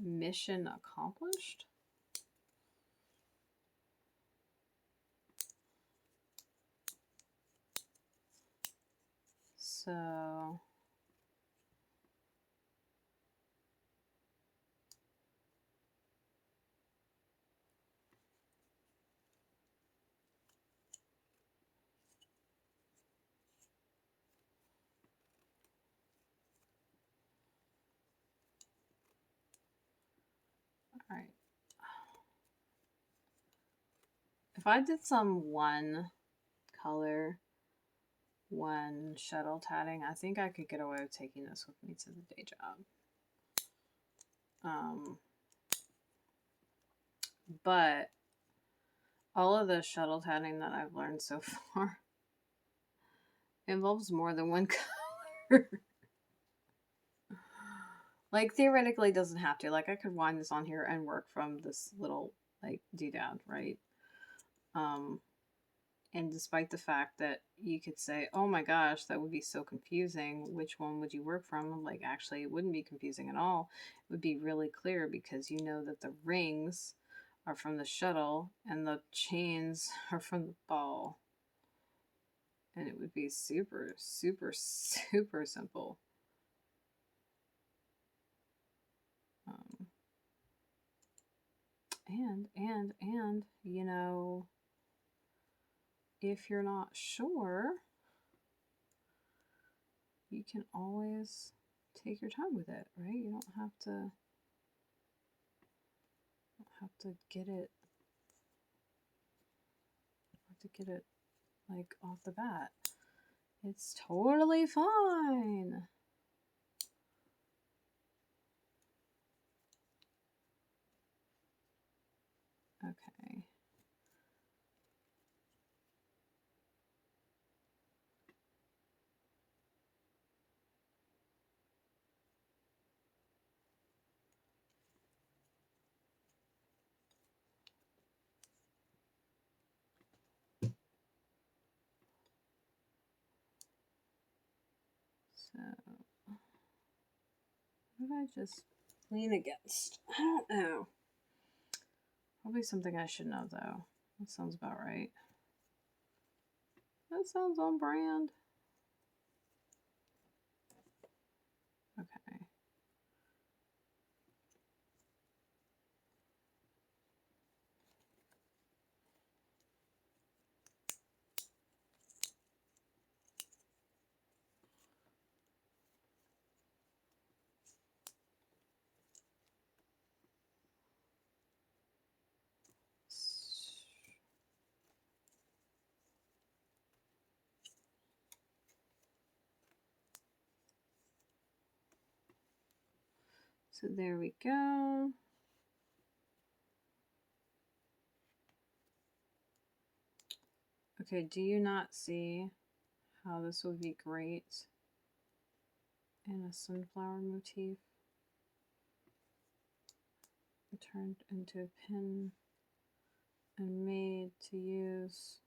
mission accomplished. So, all right. If I did some one color, one shuttle tatting, I think I could get away with taking this with me to the day job. But all of the shuttle tatting that I've learned so far involves more than one color. Like, theoretically, it doesn't have to. Like, I could wind this on here and work from this little, like, doodad, right? And despite the fact that you could say, oh my gosh, that would be so confusing, which one would you work from? Like, actually, it wouldn't be confusing at all. It would be really clear because you know that the rings are from the shuttle and the chains are from the ball. And it would be super, super, super simple. And, you know, if you're not sure, you can always take your time with it, right? You don't have to get it like off the bat. It's totally fine. Okay. So, what did I just lean against? I don't know. Probably something I should know, though. That sounds about right. That sounds on brand. Okay. So there we go. Okay, do you not see how this would be great in a sunflower motif? Turned into a pin and made to use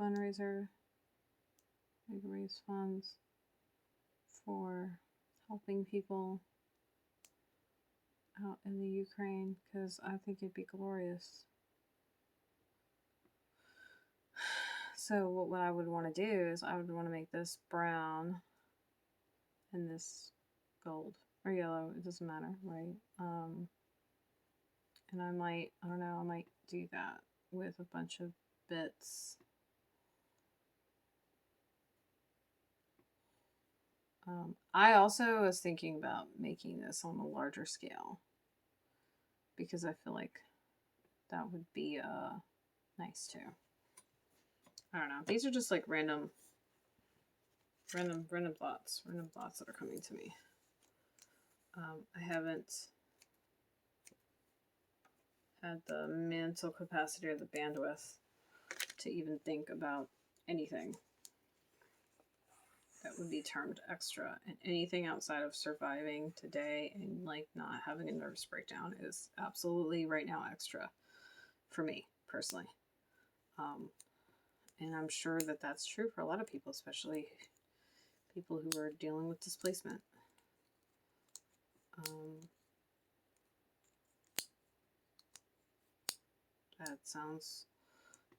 fundraiser, like raise funds for helping people out in the Ukraine, because I think it'd be glorious. So what I would want to do is I would want to make this brown and this gold or yellow, it doesn't matter, right? And I might, I don't know, I might do that with a bunch of bits. I also was thinking about making this on a larger scale because I feel like that would be nice too. I don't know. These are just like random thoughts that are coming to me. I haven't had the mental capacity or the bandwidth to even think about anything that would be termed extra, and anything outside of surviving today and like not having a nervous breakdown is absolutely right now extra for me personally. And I'm sure that that's true for a lot of people, especially people who are dealing with displacement. That sounds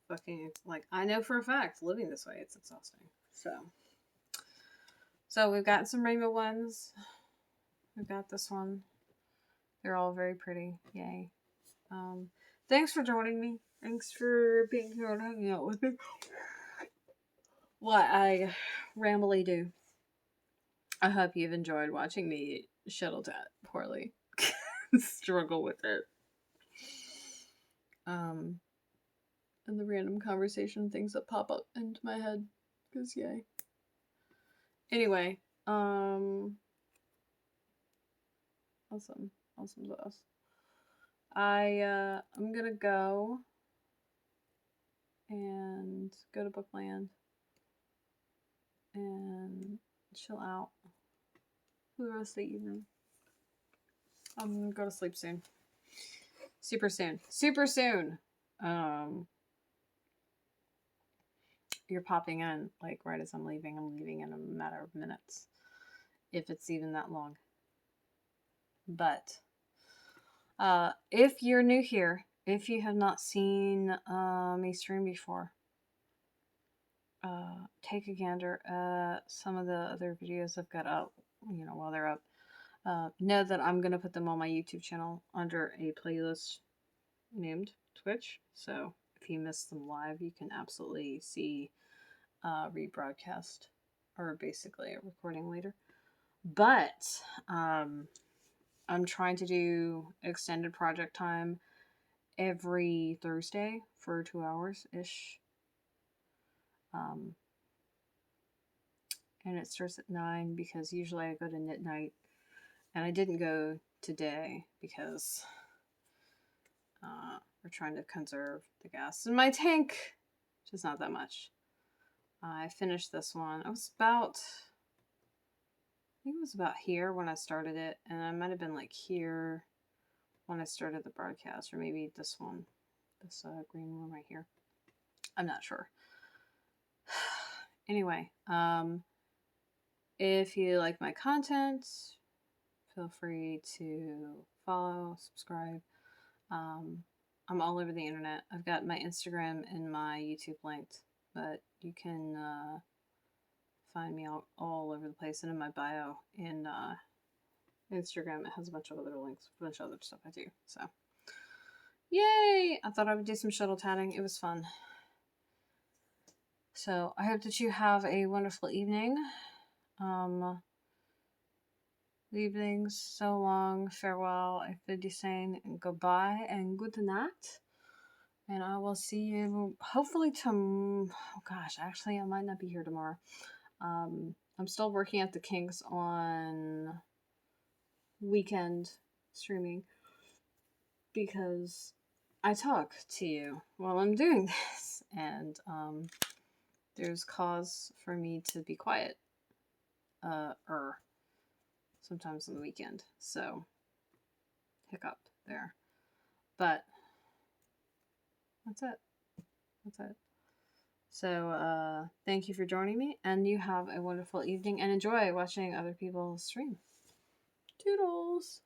fucking like, I know for a fact living this way, it's exhausting. So we've got some rainbow ones. We've got this one. They're all very pretty. Yay. Thanks for joining me. Thanks for being here and hanging out with me. What I rambly do. I hope you've enjoyed watching me shuttle tat poorly. Struggle with it. And the random conversation things that pop up into my head. Because yay. Anyway, awesome sauce. I'm gonna go and go to Bookland and chill out for the rest of the evening. I'm gonna go to sleep soon. Super soon. You're popping in like right as I'm leaving. I'm leaving in a matter of minutes, if it's even that long. But if you're new here, if you have not seen me stream before, take a gander at some of the other videos I've got up, while they're up. Know that I'm going to put them on my YouTube channel under a playlist named Twitch. So if you missed them live, you can absolutely see rebroadcast or basically a recording later. But I'm trying to do extended project time every Thursday for 2 hours ish. and it starts at 9 because usually I go to knit night, and I didn't go today because we're trying to conserve the gas in my tank, which is not that much. I finished this one. I think it was about here when I started it, and I might have been like here when I started the broadcast, or maybe this one, this green one right here. I'm not sure. Anyway, if you like my content, feel free to follow, subscribe. I'm all over the internet. I've got my Instagram and my YouTube linked, but you can find me all over the place, and in my bio in Instagram it has a bunch of other links, a bunch of other stuff I do. So yay! I thought I would do some shuttle tatting. It was fun. So I hope that you have a wonderful evening. The evening's so long. Farewell. I bid you saying goodbye and good night. And I will see you hopefully tomorrow. Oh gosh, actually I might not be here tomorrow. I'm still working at the kinks on weekend streaming because I talk to you while I'm doing this, and there's cause for me to be quiet sometimes on the weekend, so hiccup there, but that's it. So thank you for joining me, and you have a wonderful evening, and enjoy watching other people stream. Toodles!